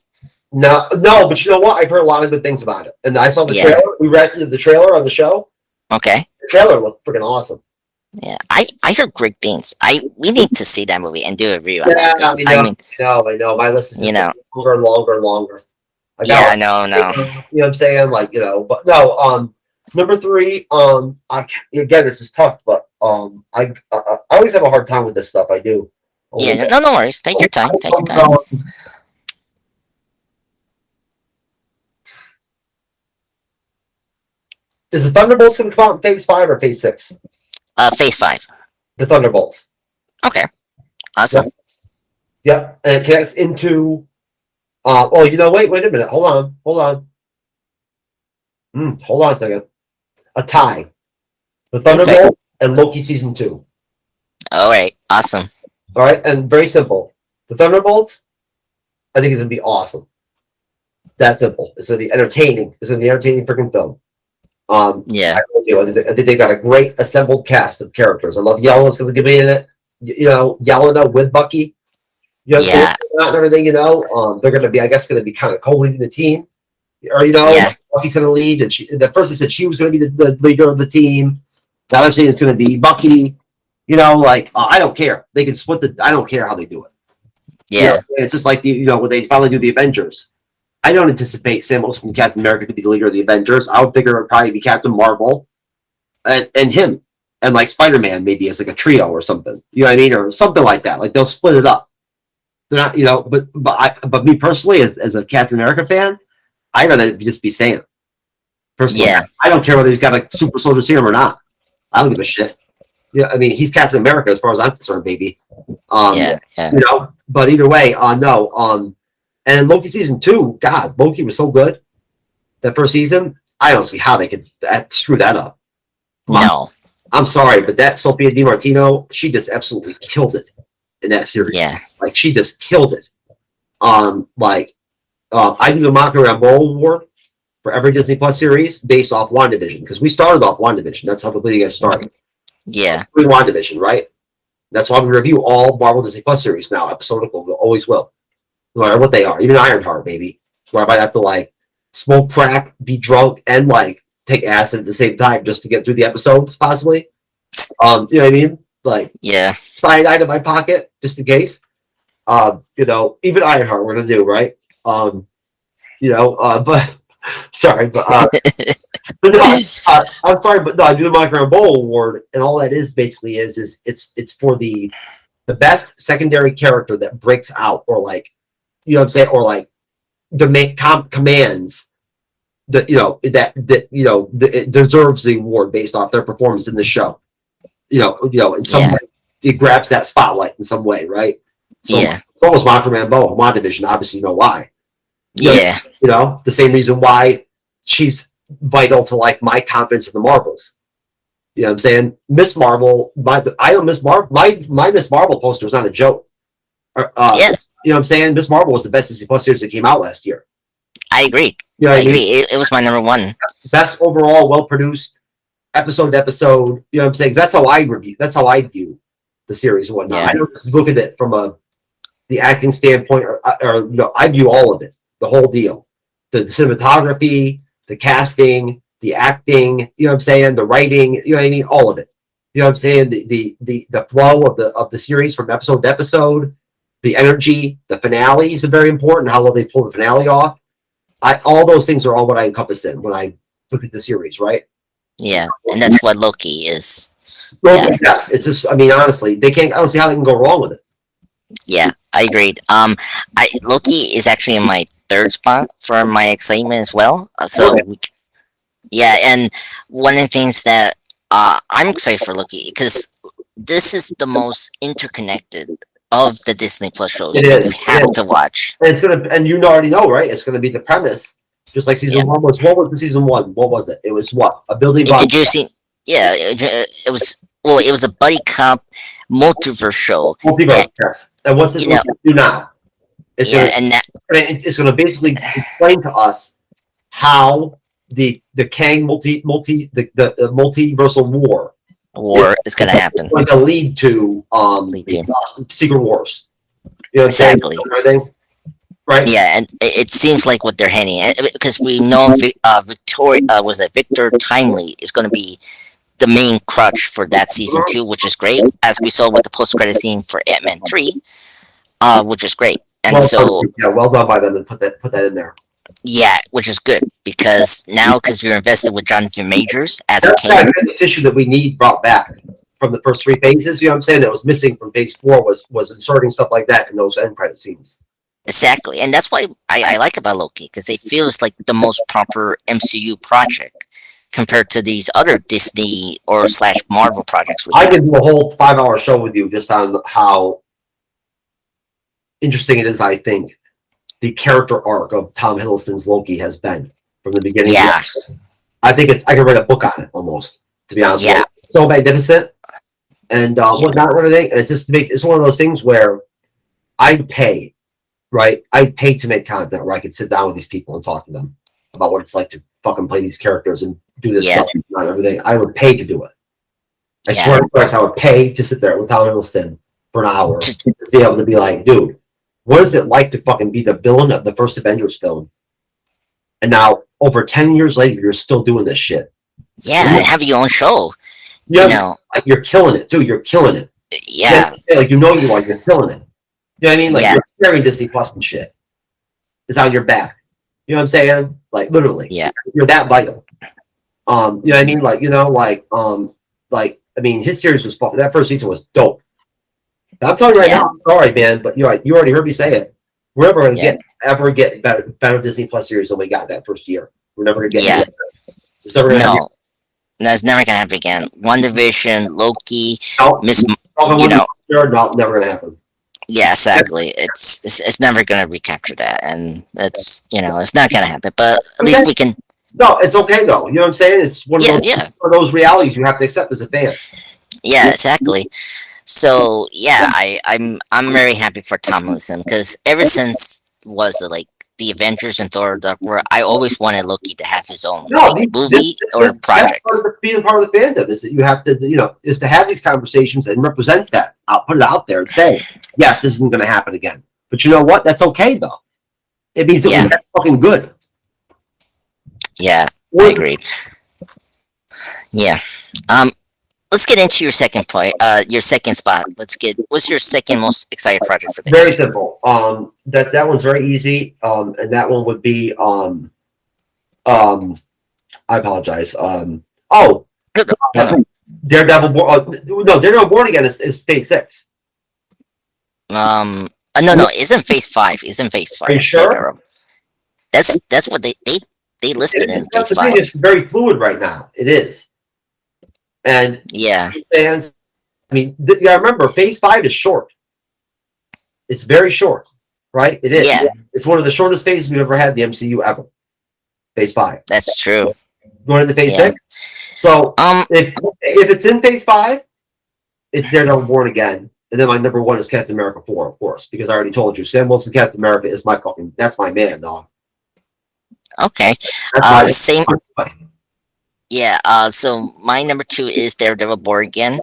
Speaker 3: No, but you know what? I've heard a lot of good things about it, and I saw the trailer. We reacted to the trailer on the show.
Speaker 1: Okay.
Speaker 3: The trailer looked freaking awesome.
Speaker 1: Yeah, I heard great things. We need to see that movie and do a review.
Speaker 3: Yeah, I know. My list is longer and longer and longer.
Speaker 1: I know.
Speaker 3: You know what I'm saying? But no. Number three, again, this is tough, but I always have a hard time with this stuff. I do.
Speaker 1: Yeah,
Speaker 3: Always.
Speaker 1: no worries. Take your time. Take your time.
Speaker 3: Is the Thunderbolts going to come out in Phase 5 or Phase 6?
Speaker 1: Phase 5.
Speaker 3: The Thunderbolts.
Speaker 1: Okay. Awesome.
Speaker 3: Yep. And it connects into. Wait a minute. Hold on. Hold on a second. A tie. The Thunderbolt and Loki Season 2.
Speaker 1: All right. Awesome.
Speaker 3: All right. And very simple. The Thunderbolts, I think it's going to be awesome. That simple. It's going to be entertaining. It's going to be an entertaining freaking film.
Speaker 1: Yeah.
Speaker 3: I think they got a great assembled cast of characters. I love Yelena's going to be in it. Yelena with Bucky.
Speaker 1: Yeah.
Speaker 3: And everything. They're going to be, I guess, kind of co-leading the team. Or Bucky's going to lead. And at first they said she was going to be the leader of the team. Now they're saying it's going to be Bucky. I don't care. They can split I don't care how they do it.
Speaker 1: Yeah.
Speaker 3: It's just like when they finally do the Avengers. I don't anticipate Sam Wilson from Captain America to be the leader of the Avengers. I would figure it would probably be Captain Marvel and him and like Spider-Man maybe as like a trio or something. You know what I mean? Or something like that. Like they'll split it up. They're not, but me personally, as a Captain America fan, I'd rather it just be Sam. Personally,
Speaker 1: Yeah.
Speaker 3: I don't care whether he's got a super soldier serum or not. I don't give a shit. Yeah, I mean, he's Captain America as far as I'm concerned, baby.
Speaker 1: Yeah.
Speaker 3: But either way, no. And Loki Season 2, God, Loki was so good. That first season, I don't see how they could screw that up.
Speaker 1: No.
Speaker 3: I'm sorry, but that Sophia DiMartino, she just absolutely killed it in that series.
Speaker 1: Yeah.
Speaker 3: Like, she just killed it. I do the Monica Rambeau Award for every Disney Plus series based off WandaVision, because we started off WandaVision. That's how the Bleeding Edge started.
Speaker 1: Yeah.
Speaker 3: WandaVision, right? That's why we review all Marvel Disney Plus series now, episodical. We always will. No matter what they are. Even Ironheart, baby. Where I might have to, smoke crack, be drunk, and, take acid at the same time just to get through the episodes, possibly. You know what I mean?
Speaker 1: Yeah.
Speaker 3: Cyanide in my pocket, just in case. Even Ironheart we're going to do, right? But... Sorry, but... but no, I'm sorry, but no, I do the Monica Rambeau Award, and all that is basically is it's for the best secondary character that breaks out, or you know what I'm saying, or commands that it deserves the award based off their performance in the show. In some way, it grabs that spotlight in some way, right? So,
Speaker 1: Yeah.
Speaker 3: So was Monica Rambeau, WandaVision. Obviously, you know why.
Speaker 1: Yeah.
Speaker 3: The same reason why she's vital to my confidence in the Marvels. You know what I'm saying? Miss Marvel, my Miss Marvel poster is not a joke.
Speaker 1: Yeah.
Speaker 3: You know what I'm saying? Miss Marvel was the best Disney Plus series that came out last year.
Speaker 1: I agree.
Speaker 3: You know
Speaker 1: I
Speaker 3: what I mean?
Speaker 1: agree. It was my number one.
Speaker 3: Best overall, well produced, episode to episode. You know what I'm saying? That's how I view the series and whatnot.
Speaker 1: Yeah.
Speaker 3: I don't look at it from the acting standpoint, or I view all of it, the whole deal, the cinematography, the casting, the acting. You know what I'm saying? The writing. You know what I mean? All of it. You know what I'm saying? The flow of the series from episode to episode, the energy, the finale is very important. How well they pull the finale off. All those things are all what I encompass in when I look at the series, right?
Speaker 1: Yeah. And that's what Loki is.
Speaker 3: Loki, yes. It's just, I mean, honestly, I don't see how they can go wrong with it.
Speaker 1: Yeah, I agreed. Loki is actually in my third spot for my excitement as well. And one of the things that I'm excited for Loki, because this is the most interconnected of the Disney Plus shows that you have to watch.
Speaker 3: And and you already know, right? It's gonna be the premise, just like season one was. What was the season one? What was it? It was what? A building block.
Speaker 1: Introducing, it was a buddy cop multiverse show.
Speaker 3: Multiverse, yes. And what's it do now? It's going to basically explain to us how the Kang multiversal war
Speaker 1: is going to happen.
Speaker 3: Going to lead to Secret Wars. You know,
Speaker 1: exactly.
Speaker 3: Right.
Speaker 1: Yeah, and it seems like what they're hinting at, because we know Victor Timely is going to be the main crutch for that season 2, which is great, as we saw with the post-credit scene for Ant-Man 3, which is great. And
Speaker 3: well done by them to put that in there.
Speaker 1: Yeah, which is good because now because you're invested with Jonathan Majors as
Speaker 3: That's
Speaker 1: Kane.
Speaker 3: the tissue that we need brought back from the first three phases. You know what I'm saying? That was missing from phase four was inserting stuff like that in those end credit scenes.
Speaker 1: Exactly, and that's why I like about Loki because it feels like the most proper MCU project compared to these other Disney or slash Marvel projects we
Speaker 3: I
Speaker 1: have.
Speaker 3: could do a whole 5 hour show with you just on how interesting it is. I think the character arc of Tom Hiddleston's Loki has been from the beginning.
Speaker 1: Yeah,
Speaker 3: I think I could write a book on it almost. To be honest, with
Speaker 1: yeah,
Speaker 3: you. So magnificent and
Speaker 1: yeah,
Speaker 3: whatnot and everything. And it just makes it's one of those things where I'd pay, right? I'd pay to make content where I could sit down with these people and talk to them about what it's like to fucking play these characters and do this
Speaker 1: yeah,
Speaker 3: stuff and everything. I would pay to do it. I
Speaker 1: yeah.
Speaker 3: swear to Christ, I would pay to sit there with Tom Hiddleston for an hour
Speaker 1: Just
Speaker 3: to be able to be like, dude, what is it like to fucking be the villain of the first Avengers film? And now, over 10 years later, you're still doing this shit.
Speaker 1: yeah, and have your own show.
Speaker 3: You
Speaker 1: You
Speaker 3: know,
Speaker 1: know,
Speaker 3: like you're killing it, dude. You're killing it.
Speaker 1: yeah,
Speaker 3: Like you know you are. You're killing it. You know what I mean? Like
Speaker 1: yeah,
Speaker 3: you're carrying Disney Plus and shit. It's on your back. You know what I'm saying? Like literally,
Speaker 1: yeah,
Speaker 3: you're that vital. You know what I mean? Like I mean, his series was fucking. That first season was dope. I'm telling you right
Speaker 1: yeah,
Speaker 3: now, I'm sorry, man, but you already heard me say it. We're never gonna
Speaker 1: yeah,
Speaker 3: get better Disney Plus series than we got that first year. We're never gonna get
Speaker 1: yeah.
Speaker 3: it's never gonna
Speaker 1: No, no, it's never gonna happen again. One Division, Loki,
Speaker 3: no,
Speaker 1: Miss,
Speaker 3: no,
Speaker 1: you know,
Speaker 3: never gonna happen.
Speaker 1: yeah, exactly. It's never gonna recapture that, and it's not gonna happen. But at least
Speaker 3: Okay.
Speaker 1: we can.
Speaker 3: No, it's okay though. You know what I'm saying? It's
Speaker 1: Yeah, yeah,
Speaker 3: one of those realities you have to accept as a fan.
Speaker 1: yeah, exactly. So yeah, I'm very happy for Tom Wilson because ever since was it like the Avengers and Thor Dark World, I always wanted Loki to have his own
Speaker 3: No,
Speaker 1: like movie or
Speaker 3: that's
Speaker 1: project.
Speaker 3: part of being part of the fandom is that you have to, is to have these conversations and represent that. I'll put it out there and say, yes, this isn't going to happen again. But you know what? That's okay though. It means it
Speaker 1: Yeah.
Speaker 3: was fucking good.
Speaker 1: Yeah, I agreed. Yeah. Let's get into your second point. Your second spot. What's your second most excited project for
Speaker 3: Very
Speaker 1: this?
Speaker 3: simple. That one's very easy. And that one would be I apologize. Oh,
Speaker 1: No, no, no,
Speaker 3: Daredevil. No, Daredevil Born Again is phase 6.
Speaker 1: no. No. Isn't Phase 5? Isn't Phase 5?
Speaker 3: Are you sure?
Speaker 1: That's what they listed in
Speaker 3: That's
Speaker 1: Phase
Speaker 3: the thing.
Speaker 1: 5.
Speaker 3: It's very fluid right now. It is. And
Speaker 1: Yeah,
Speaker 3: fans, I mean, yeah, remember, phase 5 is short. It's very short, right? It is.
Speaker 1: Yeah.
Speaker 3: It's one of the shortest phases we've ever had in the MCU ever. Phase 5.
Speaker 1: that's true.
Speaker 3: Going into phase
Speaker 1: Yeah.
Speaker 3: 6. So
Speaker 1: Um,
Speaker 3: if it's in phase 5, it's Daredevil Born Again. And then my number one is Captain America 4, of course, because I already told you, Sam Wilson Captain America is that's my man, dog.
Speaker 1: okay.
Speaker 3: That's
Speaker 1: Same.
Speaker 3: my
Speaker 1: Yeah. So my number 2 is Daredevil Born Again.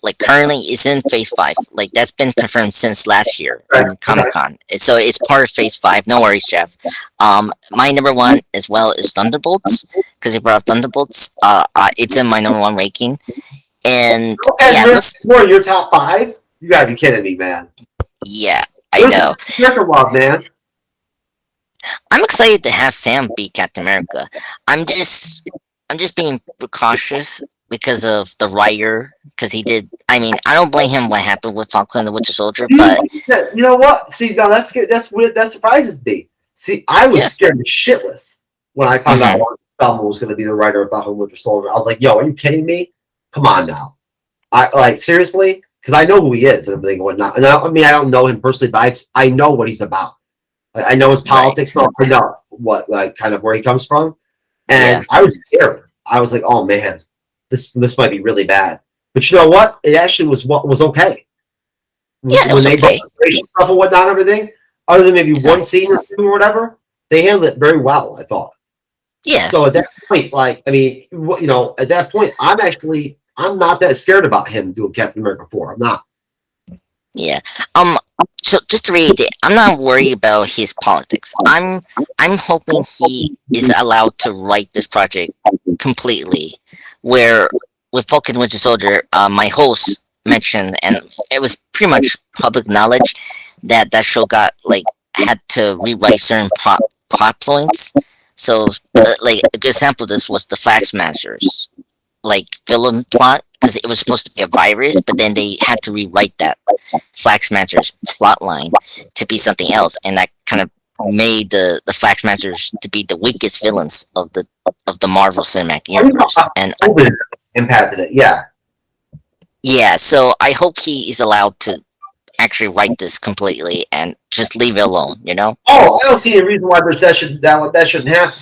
Speaker 1: Like currently is in Phase 5. Like that's been confirmed since last year in Comic Con. So it's part of Phase 5. No worries, Jeff. My number 1 as well is Thunderbolts because you brought up Thunderbolts. It's in my number 1 ranking. And
Speaker 3: Okay,
Speaker 1: yeah,
Speaker 3: you're in your top 5? You gotta be kidding me, man.
Speaker 1: yeah, I know.
Speaker 3: Second love, man.
Speaker 1: I'm excited to have Sam be Captain America. I'm just being cautious because of the writer, because he did. I mean, I don't blame him what happened with Falcon and the Winter Soldier, but
Speaker 3: You know what? See, now that's good. That's weird. That surprises me. See, I was
Speaker 1: Yeah.
Speaker 3: scared to shitless when I found out Feldman was going to be the writer of Falcon and Winter Soldier. I was like, "Yo, are you kidding me? Come on now." I like seriously because I know who he is and everything and whatnot. And I mean, I don't know him personally, but I know what he's about. I know his politics. Right. I know what like kind of where he comes from, and I was scared. I was like, "Oh man, this might be really bad." But you know what? It actually was okay.
Speaker 1: Yeah, it was
Speaker 3: when they
Speaker 1: okay.
Speaker 3: brought the racial stuff and whatnot, and everything, other than maybe one scene or two or whatever, they handled it very well. I thought.
Speaker 1: Yeah.
Speaker 3: So at that point, like, I mean, at that point, I'm not that scared about him doing Captain America 4. I'm not.
Speaker 1: Yeah. So just to read it, I'm not worried about his politics. I'm hoping he is allowed to write this project completely. Where with Falcon Winter Soldier, my host mentioned, and it was pretty much public knowledge that show got like had to rewrite certain plot points. So, like a good example of this was the Flash Masters, like villain plot, because it was supposed to be a virus, but then they had to rewrite that Flash Masters plot line to be something else, and that kind of made the Flash Masters to be the weakest villains of the Marvel Cinematic Universe. And
Speaker 3: COVID impacted it. Yeah.
Speaker 1: yeah, so I hope he is allowed to actually write this completely and just leave it alone. You know?
Speaker 3: Oh, I don't see any reason why that shouldn't happen.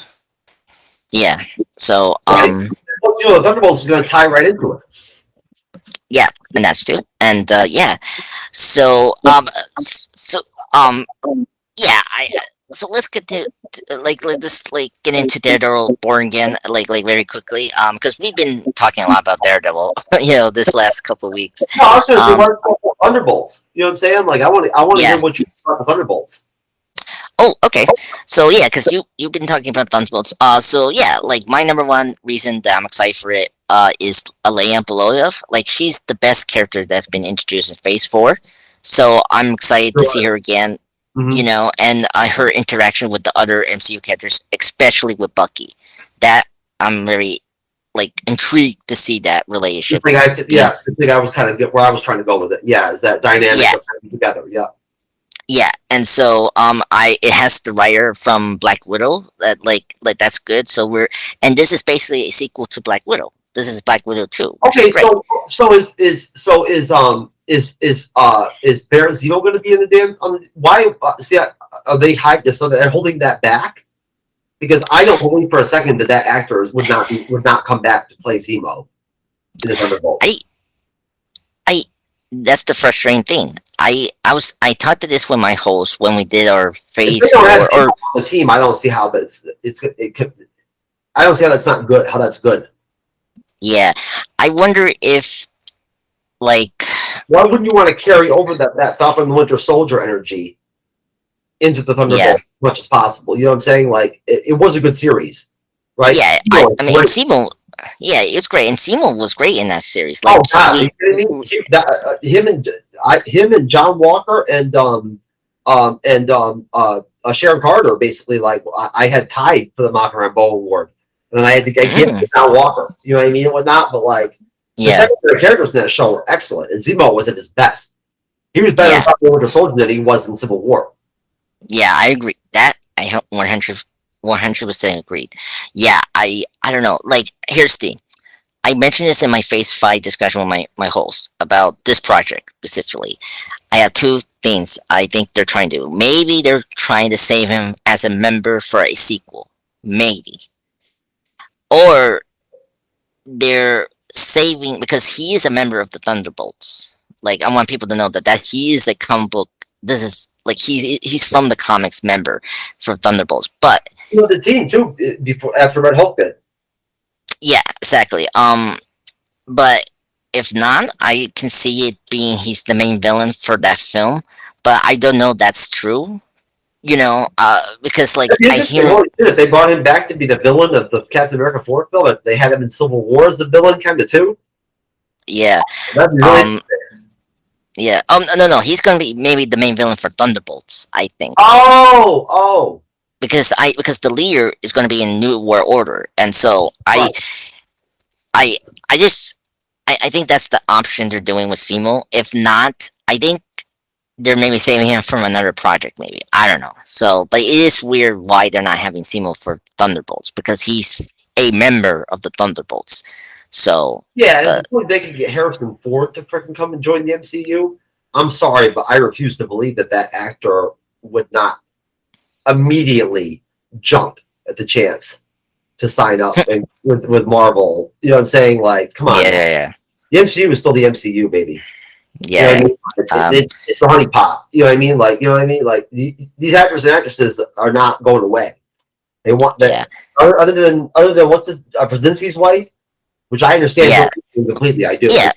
Speaker 1: Yeah. So
Speaker 3: The Thunderbolts is going to tie right into it.
Speaker 1: yeah, and that's too. And yeah, so so um yeah, I so let's get to like let's just like get into Daredevil Born Again like very quickly because we've been talking a lot about Daredevil this last couple of weeks.
Speaker 3: No, I was going to say Thunderbolts. You know what I'm saying? Like I want to
Speaker 1: Yeah.
Speaker 3: hear what you think about the Thunderbolts.
Speaker 1: Oh, okay. So yeah, because you've been talking about Thunderbolts. So yeah, like my number one reason that I'm excited for it is Alea Beloyev. Like she's the best character that's been introduced in Phase 4. So I'm excited to see her again.
Speaker 3: Mhm.
Speaker 1: And her interaction with the other MCU characters, especially with Bucky. That I'm very like intrigued to see that relationship.
Speaker 3: I think I was kind of where I was trying to go with it. Yeah, is that dynamic
Speaker 1: Yeah.
Speaker 3: of them together? Yeah.
Speaker 1: Yeah, and so it has the writer from Black Widow that like that's good. So and this is basically a sequel to Black Widow. This is Black Widow 2, which
Speaker 3: Okay,
Speaker 1: is great.
Speaker 3: is Baron Zemo going to be in the damn? Why? Are they hyped so that they're holding that back? Because I don't believe for a second that actor would not come back to play Zemo in the Thunderbolt.
Speaker 1: I that's the frustrating thing. I talked to this with my host when we did our Phase
Speaker 3: If they don't
Speaker 1: 4
Speaker 3: have
Speaker 1: or
Speaker 3: Zemo on the team, I don't see how I don't see how that's not good. How that's good.
Speaker 1: yeah. I wonder if like
Speaker 3: Why wouldn't you want to carry over that Falcon and the Winter Soldier energy into the Thunderbolt
Speaker 1: Yeah.
Speaker 3: as much as possible? You know what I'm saying? Like it was a good series, right?
Speaker 1: yeah, I mean Zemo. Yeah, it's great, and Zemo was great in that series. Like
Speaker 3: Oh God, are you kidding me? Him and John Walker and Sharon Carter basically like I had tied for the Mocker Rambeau Award, and then I had to get
Speaker 1: Mm.
Speaker 3: to John Walker. You know what I mean and whatnot. But like the
Speaker 1: yeah,
Speaker 3: secondary characters in that show were excellent, and Zemo was at his best. He was better
Speaker 1: Yeah.
Speaker 3: in Falcon and Winter Soldier than he was in Civil War.
Speaker 1: yeah, I agree. That I 100% agreed. Yeah, I don't know. Like, here's the thing. I mentioned this in my Phase 5 discussion with my host about this project specifically. I have two things I think they're trying to do. Maybe they're trying to save him as a member for a sequel. Maybe. Or they're saving because he is a member of the Thunderbolts. Like I want people to know that he is a comic book. This is like he's from the comics member for Thunderbolts. But
Speaker 3: You know the team too before after Red Hulk did.
Speaker 1: yeah, exactly. But if not, I can see it being he's the main villain for that film. But I don't know that's true. Because like
Speaker 3: That'd be
Speaker 1: I
Speaker 3: interesting.
Speaker 1: hear,
Speaker 3: Holy shit, if they brought him back to be the villain of the Captain America 4 film, if they had him in Civil War as the villain kind of too,
Speaker 1: yeah,
Speaker 3: that'd be really
Speaker 1: um, yeah. No, he's gonna be maybe the main villain for Thunderbolts. I think.
Speaker 3: Oh.
Speaker 1: Because the leader is going to be in New World Order, and so
Speaker 3: Right.
Speaker 1: I just I think that's the option they're doing with Simo. If not, I think they're maybe saving him from another project. Maybe I don't know. So, but it is weird why they're not having Simo for Thunderbolts because he's a member of the Thunderbolts. So
Speaker 3: Yeah, and before they could get Harrison Ford to freaking come and join the MCU, I'm sorry, but I refuse to believe that actor would not immediately jump at the chance to sign up with Marvel. You know what I'm saying? Like, come on.
Speaker 1: yeah.
Speaker 3: The MCU is still the MCU, baby.
Speaker 1: Yeah.
Speaker 3: You know what I mean? It's the honey pot. You know what I mean? Like, you know what I mean? Like, these actors and actresses are not going away. They want that.
Speaker 1: Yeah.
Speaker 3: Other than what's Brzezinski's wife, which I understand completely. I do.
Speaker 1: Yeah,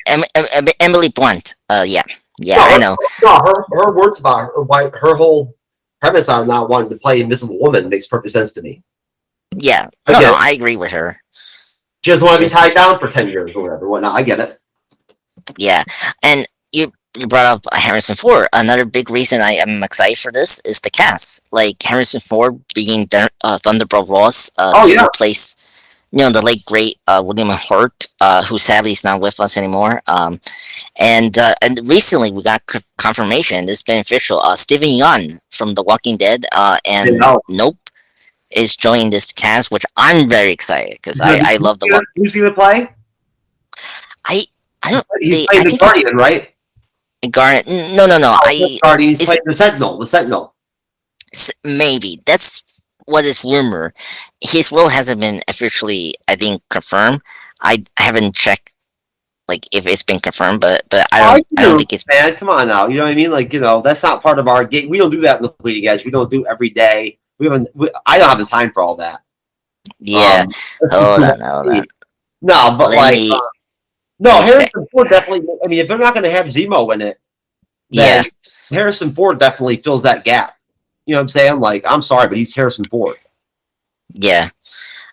Speaker 1: Emily Blunt. Yeah,
Speaker 3: No,
Speaker 1: I know.
Speaker 3: No, her words about her whole premise on not wanting to play Invisible Woman makes perfect sense to me.
Speaker 1: Yeah,
Speaker 3: Again,
Speaker 1: no, I agree with her.
Speaker 3: She doesn't want to be tied down for 10 years or whatever. Whatnot. I get it.
Speaker 1: Yeah, and you brought up Harrison Ford. Another big reason I am excited for this is the cast. Like Harrison Ford being Thunderbolt Ross
Speaker 3: Oh
Speaker 1: to
Speaker 3: yeah,
Speaker 1: replace, the late great William Hurt, who sadly is not with us anymore. And recently we got confirmation. This has been official. Steven Yeun from The Walking Dead
Speaker 3: you
Speaker 1: and
Speaker 3: know.
Speaker 1: Nope is joining this cast, which I'm very excited because I love the walk.
Speaker 3: Who's he gonna play?
Speaker 1: I I don't
Speaker 3: He's
Speaker 1: they
Speaker 3: playing
Speaker 1: I
Speaker 3: the
Speaker 1: think he's
Speaker 3: Guardian, right?
Speaker 1: Garnet. No, no, no.
Speaker 3: Oh, Guardian. He's
Speaker 1: Is
Speaker 3: playing the Sentinel. The Sentinel.
Speaker 1: maybe that's what is rumor. His role hasn't been officially, I think, confirmed. I haven't checked like if it's been confirmed, but
Speaker 3: Oh, I
Speaker 1: I
Speaker 3: can
Speaker 1: don't
Speaker 3: do
Speaker 1: think it's
Speaker 3: it, man. Come on now. You know what I mean? Like, that's not part of our game. We don't do that in the Bleeding Edge. We don't do every day. We haven't. I don't have the time for all that.
Speaker 1: yeah.
Speaker 3: That's just
Speaker 1: Hold
Speaker 3: too
Speaker 1: on,
Speaker 3: much
Speaker 1: hold
Speaker 3: for
Speaker 1: on.
Speaker 3: me. No, but
Speaker 1: Let
Speaker 3: like,
Speaker 1: me let
Speaker 3: no,
Speaker 1: me check.
Speaker 3: Harrison Ford definitely. I mean, if they're not going to have Zemo in it, then
Speaker 1: Yeah,
Speaker 3: Harrison Ford definitely fills that gap. You know what I'm saying? Like, I'm sorry, but he's Harrison Ford.
Speaker 1: yeah.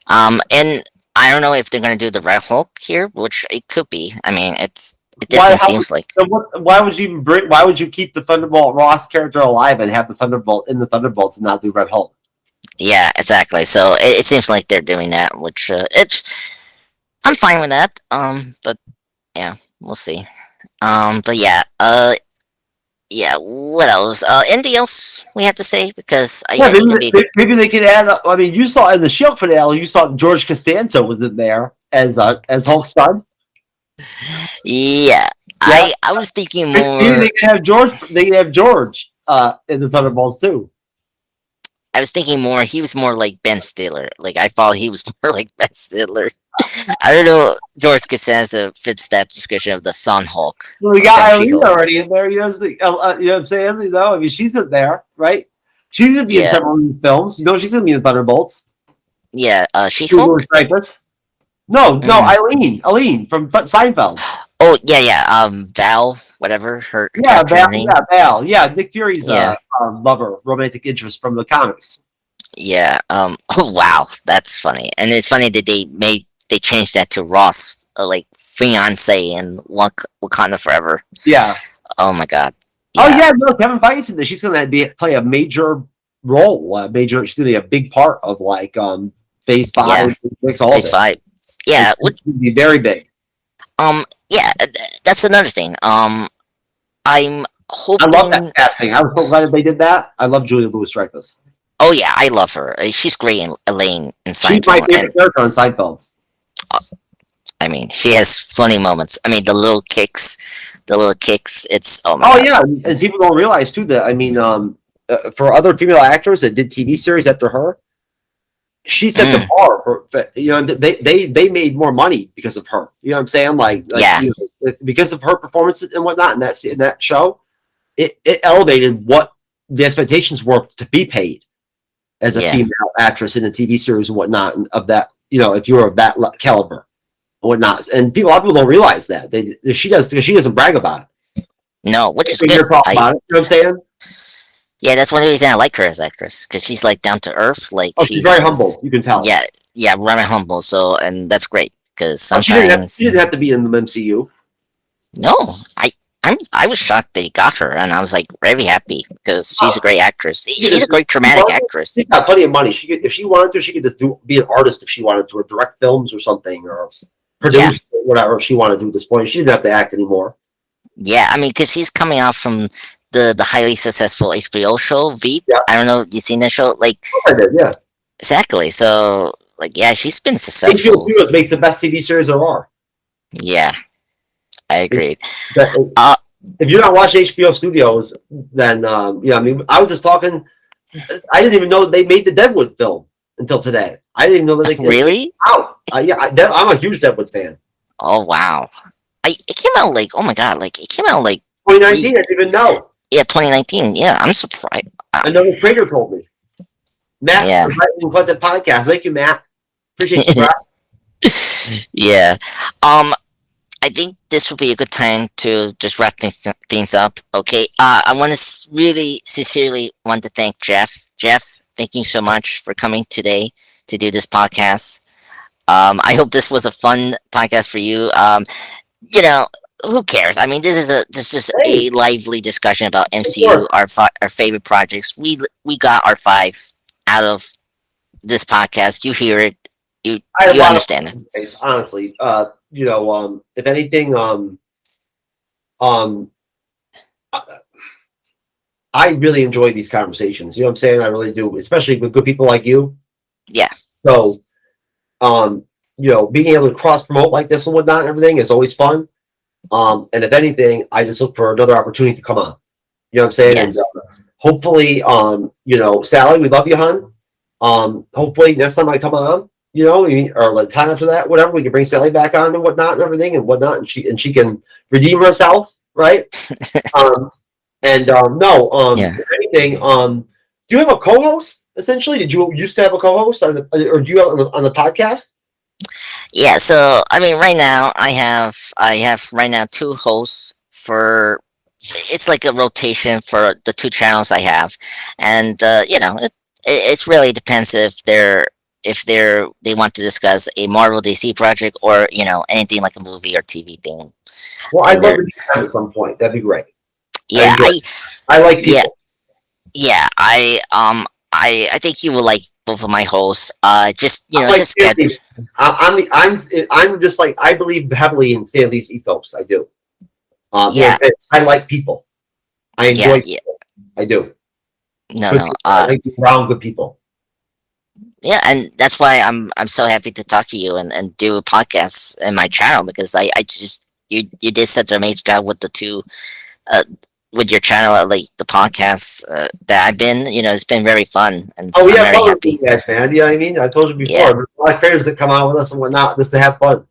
Speaker 1: And I don't know if they're gonna do the Red Hulk here, which it could be. I mean, it
Speaker 3: Why?
Speaker 1: definitely
Speaker 3: How would,
Speaker 1: seems like.
Speaker 3: so what, why would you even bring? Why would you keep the Thunderbolt Ross character alive and have the Thunderbolt in the Thunderbolts and not do Red Hulk?
Speaker 1: Yeah, exactly. So it seems like they're doing that, which it's I'm fine with that. But yeah, we'll see. But yeah, yeah. What else? Anything else we have to say? Because
Speaker 3: Yeah,
Speaker 1: I think it'd be
Speaker 3: maybe they could add. I mean, you saw in the Shield finale, you saw George Costanza was in there as Hulk's son.
Speaker 1: yeah.
Speaker 3: Yeah,
Speaker 1: I was thinking
Speaker 3: maybe
Speaker 1: more.
Speaker 3: they could have George. They could have George in the Thunderbolts too.
Speaker 1: I was thinking more. He was more like Ben Stiller. Like I thought he was more like Ben Stiller. I don't know. George Costanza fits that description of the Sun Hulk
Speaker 3: Well, we
Speaker 1: from
Speaker 3: got
Speaker 1: She
Speaker 3: Eileen
Speaker 1: Hulk.
Speaker 3: already in there. You know what I'm saying? I mean, she's in there, right? She's gonna be in
Speaker 1: Yeah,
Speaker 3: several films. She's gonna be in Thunderbolts.
Speaker 1: yeah. She
Speaker 3: Louis
Speaker 1: Hulk.
Speaker 3: Dreyfus. No,
Speaker 1: Mm.
Speaker 3: Eileen from Seinfeld.
Speaker 1: Oh yeah, yeah. Val, whatever her
Speaker 3: Yeah,
Speaker 1: character
Speaker 3: Val.
Speaker 1: name.
Speaker 3: Yeah, Val. Yeah, Nick Fury's
Speaker 1: Yeah,
Speaker 3: lover, romantic interest from the comics.
Speaker 1: yeah. Oh wow, that's funny. And it's funny that they changed that to Ross, like fiance and Wakanda Forever.
Speaker 3: Yeah.
Speaker 1: Oh my god.
Speaker 3: Oh
Speaker 1: Yeah,
Speaker 3: yeah, no, Kevin Feige's in this. She's gonna play a major role. She's gonna be a big part of like Phase
Speaker 1: yeah.
Speaker 3: 5, Phase 6, all of
Speaker 1: Phase
Speaker 3: it.
Speaker 1: five.
Speaker 3: It's
Speaker 1: Yeah.
Speaker 3: gonna be very big.
Speaker 1: Yeah. That's another thing. I'm
Speaker 3: I love that
Speaker 1: hoping.
Speaker 3: casting. I was so glad they did that. I love Julia Louis Dreyfus.
Speaker 1: Oh yeah, I love her. She's great in Elaine in
Speaker 3: She's my
Speaker 1: Seinfeld, and
Speaker 3: favorite character on Seinfeld.
Speaker 1: uh, I mean, she has funny moments. I mean, the little kicks. It's oh my
Speaker 3: Oh
Speaker 1: god.
Speaker 3: yeah, and people don't realize too that I mean, for other female actors that did TV series after her, she set the
Speaker 1: Mm,
Speaker 3: bar they made more money because of her. You know what I'm saying?
Speaker 1: yeah,
Speaker 3: Because of her performances and whatnot in that show, it elevated what the expectations were to be paid as a
Speaker 1: yeah,
Speaker 3: female actress in a TV series and whatnot, and of that, if you were of that caliber and whatnot. And a lot of people don't realize that she does, because she doesn't brag about
Speaker 1: no, which
Speaker 3: it.
Speaker 1: is
Speaker 3: We
Speaker 1: good.
Speaker 3: hear talk about it. You know what I'm saying?
Speaker 1: Yeah, that's one reason I like her as actress because she's like down to earth. Like
Speaker 3: Oh, she's very humble. You can tell.
Speaker 1: yeah, yeah, very humble. So, and that's great because
Speaker 3: Oh,
Speaker 1: sometimes
Speaker 3: she didn't have to be in the MCU.
Speaker 1: no, I was shocked they got her, and I was like very happy because she's a great actress. She's a great dramatic actress.
Speaker 3: She's got plenty of money. If she wanted to, she could just be an artist if she wanted to, or direct films or something, or
Speaker 1: Yeah,
Speaker 3: produce whatever she wanted to do at this point. She didn't have to act anymore.
Speaker 1: yeah. I mean, because she's coming out from the highly successful HBO show Veep.
Speaker 3: Yeah,
Speaker 1: I don't know, you seen that show? Like
Speaker 3: I did. Yeah,
Speaker 1: exactly. So like, yeah, she's been
Speaker 3: HBO
Speaker 1: successful.
Speaker 3: Studios makes the best TV series there are.
Speaker 1: Yeah, I agreed.
Speaker 3: That-
Speaker 1: Uh,
Speaker 3: If you're not watching HBO Studios, then yeah, I mean, I was just talking. I didn't even know that they made the Deadwood film until today. I didn't even know that they
Speaker 1: really?
Speaker 3: out. Yeah, I'm a huge Deadwood fan.
Speaker 1: Oh wow. It came out like oh my god, like it came out like
Speaker 3: 2019, I didn't even know.
Speaker 1: yeah 2019. Yeah, I'm surprised.
Speaker 3: Another trader told me. Matt,
Speaker 1: Yeah.
Speaker 3: from Collected Podcast. Thank you, Matt. Appreciate you, bro.
Speaker 1: Yeah. I think this would be a good time to just wrap things up. Okay. I want to really sincerely want to thank Jeff. Jeff, thank you so much for coming today to do this podcast. I hope this was a fun podcast for you. You know, who cares? I mean, this is
Speaker 3: Hey,
Speaker 1: a lively discussion about
Speaker 3: of course.
Speaker 1: MCU, our favorite projects. We got our five out of this podcast. You hear it,
Speaker 3: I had a
Speaker 1: you
Speaker 3: lot of
Speaker 1: understand it.
Speaker 3: fun, guys, honestly. If anything, um, I I really enjoy these conversations. You know what I'm saying? I really do, especially with good people like you.
Speaker 1: Yeah,
Speaker 3: So, um, being able to cross promote like this and whatnot and everything is always fun. And if anything, I just look for another opportunity to come on. You know what I'm saying? And
Speaker 1: yes,
Speaker 3: hopefully, Sally, we love you, hon. Hopefully next time I come on, or the time after that, whatever, we can bring Sally back on and whatnot and everything and whatnot, and she can redeem herself, right? Um, and no,
Speaker 1: yeah,
Speaker 3: if anything, do you have a co-host? Essentially, did you used to have a co-host, or do you have on the podcast?
Speaker 1: yeah. So I mean, right now I have right now two hosts for. It's like a rotation for the two channels I have, and it's really depends if they want to discuss a Marvel DC project or anything like a movie or TV thing,
Speaker 3: Well,
Speaker 1: and
Speaker 3: I'd love
Speaker 1: they're
Speaker 3: to be on at some point. That'd be great. I
Speaker 1: yeah
Speaker 3: enjoy it. I like
Speaker 1: yeah
Speaker 3: people.
Speaker 1: yeah I think you will like both of my hosts. Just
Speaker 3: I'm like
Speaker 1: just
Speaker 3: Stan
Speaker 1: get
Speaker 3: Lee. I'm just like I believe heavily in Stan Lee's ethos. I do.
Speaker 1: yeah
Speaker 3: I like people. I
Speaker 1: yeah
Speaker 3: enjoy.
Speaker 1: yeah
Speaker 3: I do.
Speaker 1: no
Speaker 3: Good
Speaker 1: no
Speaker 3: people. I like being around good people.
Speaker 1: yeah, and that's why I'm so happy to talk to you and do podcasts in my channel because I just you did such an amazing job with the two uh with your channel, like the podcasts that I've been. It's been very fun, and
Speaker 3: Oh, we
Speaker 1: I'm
Speaker 3: have
Speaker 1: very
Speaker 3: fun with
Speaker 1: happy.
Speaker 3: you guys, man. You know what I mean? I told you
Speaker 1: Yeah,
Speaker 3: before. There's a lot of creators that come out with us and whatnot just to have fun.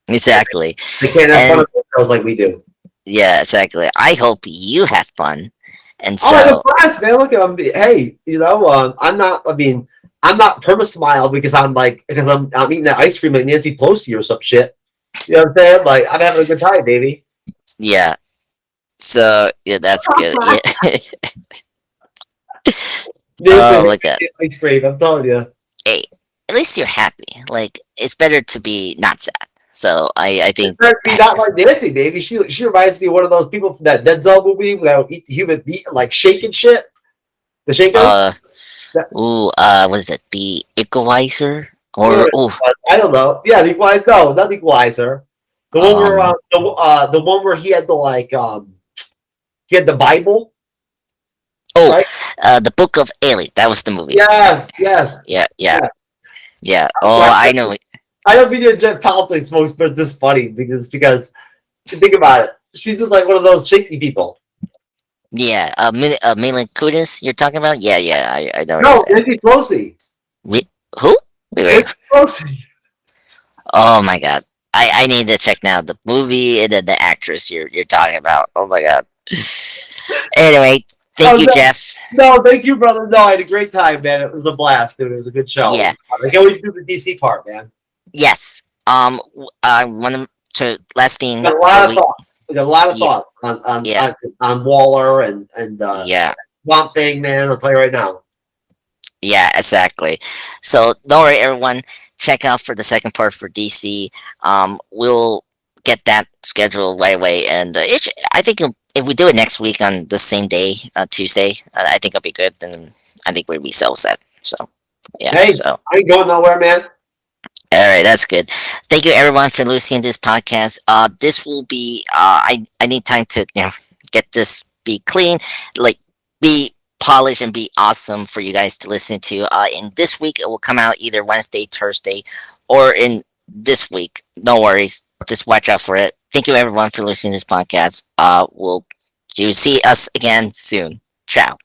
Speaker 1: exactly,
Speaker 3: They can't have fun
Speaker 1: and
Speaker 3: with themselves like we do.
Speaker 1: yeah, exactly. I hope you have fun, and
Speaker 3: Oh, I have
Speaker 1: so
Speaker 3: blast, man. Look at them. Hey, I'm not. I mean, I'm not perma smile because I'm eating that ice cream like Nancy Pelosi or some shit. You know what I'm saying? Like I'm having a good time, baby.
Speaker 1: yeah, so yeah, that's good. Yeah.
Speaker 3: Nancy,
Speaker 1: Oh my god.
Speaker 3: ice cream. I'm telling you.
Speaker 1: Hey, at least you're happy. Like it's better to be not sad. So I
Speaker 3: It
Speaker 1: think
Speaker 3: reminds me not like Nancy, baby. She reminds me of one of those people from that Denzel movie that would eat the human meat and like shaking shit. The Shakos?
Speaker 1: uh
Speaker 3: That,
Speaker 1: what is it? The equalizer
Speaker 3: whatever
Speaker 1: or
Speaker 3: it was. I don't know. Yeah, the Equalizer. No, not the Equalizer. The one where
Speaker 1: um
Speaker 3: the one where he had he had the Bible,
Speaker 1: oh
Speaker 3: right?
Speaker 1: the Book of Ali. That was the movie.
Speaker 3: Yes, yes,
Speaker 1: Yeah, yeah,
Speaker 3: yeah.
Speaker 1: yeah. Oh, I know.
Speaker 3: I don't mean to inject politics, folks, but it's just funny because think about it. She's just like one of those shaky people.
Speaker 1: Yeah, Milan Kunis. You're talking about? Yeah, yeah. I know what you're
Speaker 3: No,
Speaker 1: saying.
Speaker 3: Nancy Pelosi.
Speaker 1: Who? Wait, wait.
Speaker 3: Nancy Pelosi.
Speaker 1: Oh my god. I need to check now the movie and then the actress you're talking about. Oh my god. Anyway, thank
Speaker 3: Oh
Speaker 1: you,
Speaker 3: no,
Speaker 1: Jeff.
Speaker 3: no, thank you, brother. No, I had a great time, man. It was a blast, dude. It was a good show.
Speaker 1: Yeah.
Speaker 3: I can't wait to do the DC part, man.
Speaker 1: Yes. I want to last thing
Speaker 3: Got a
Speaker 1: for
Speaker 3: lot of
Speaker 1: we.
Speaker 3: thoughts. We got a lot of
Speaker 1: Yeah,
Speaker 3: thoughts on
Speaker 1: yeah,
Speaker 3: Waller and
Speaker 1: yeah,
Speaker 3: Swamp Thing, man. I'll tell you right now.
Speaker 1: yeah. Exactly. So don't worry, everyone. Check out for the second part for DC. We'll get that scheduled right away, and I think if we do it next week on the same day, Tuesday, I think it'll be good. Then I think we'll be so set. So yeah.
Speaker 3: Hey,
Speaker 1: So
Speaker 3: I ain't going nowhere, man.
Speaker 1: all right, that's good. Thank you everyone for listening to this podcast. This will be I need time to get this be clean, like be polished and be awesome for you guys to listen to. In this week it will come out either Wednesday, Thursday, or in this week. No worries. Just watch out for it. Thank you everyone for listening to this podcast. We'll you see us again soon. Ciao.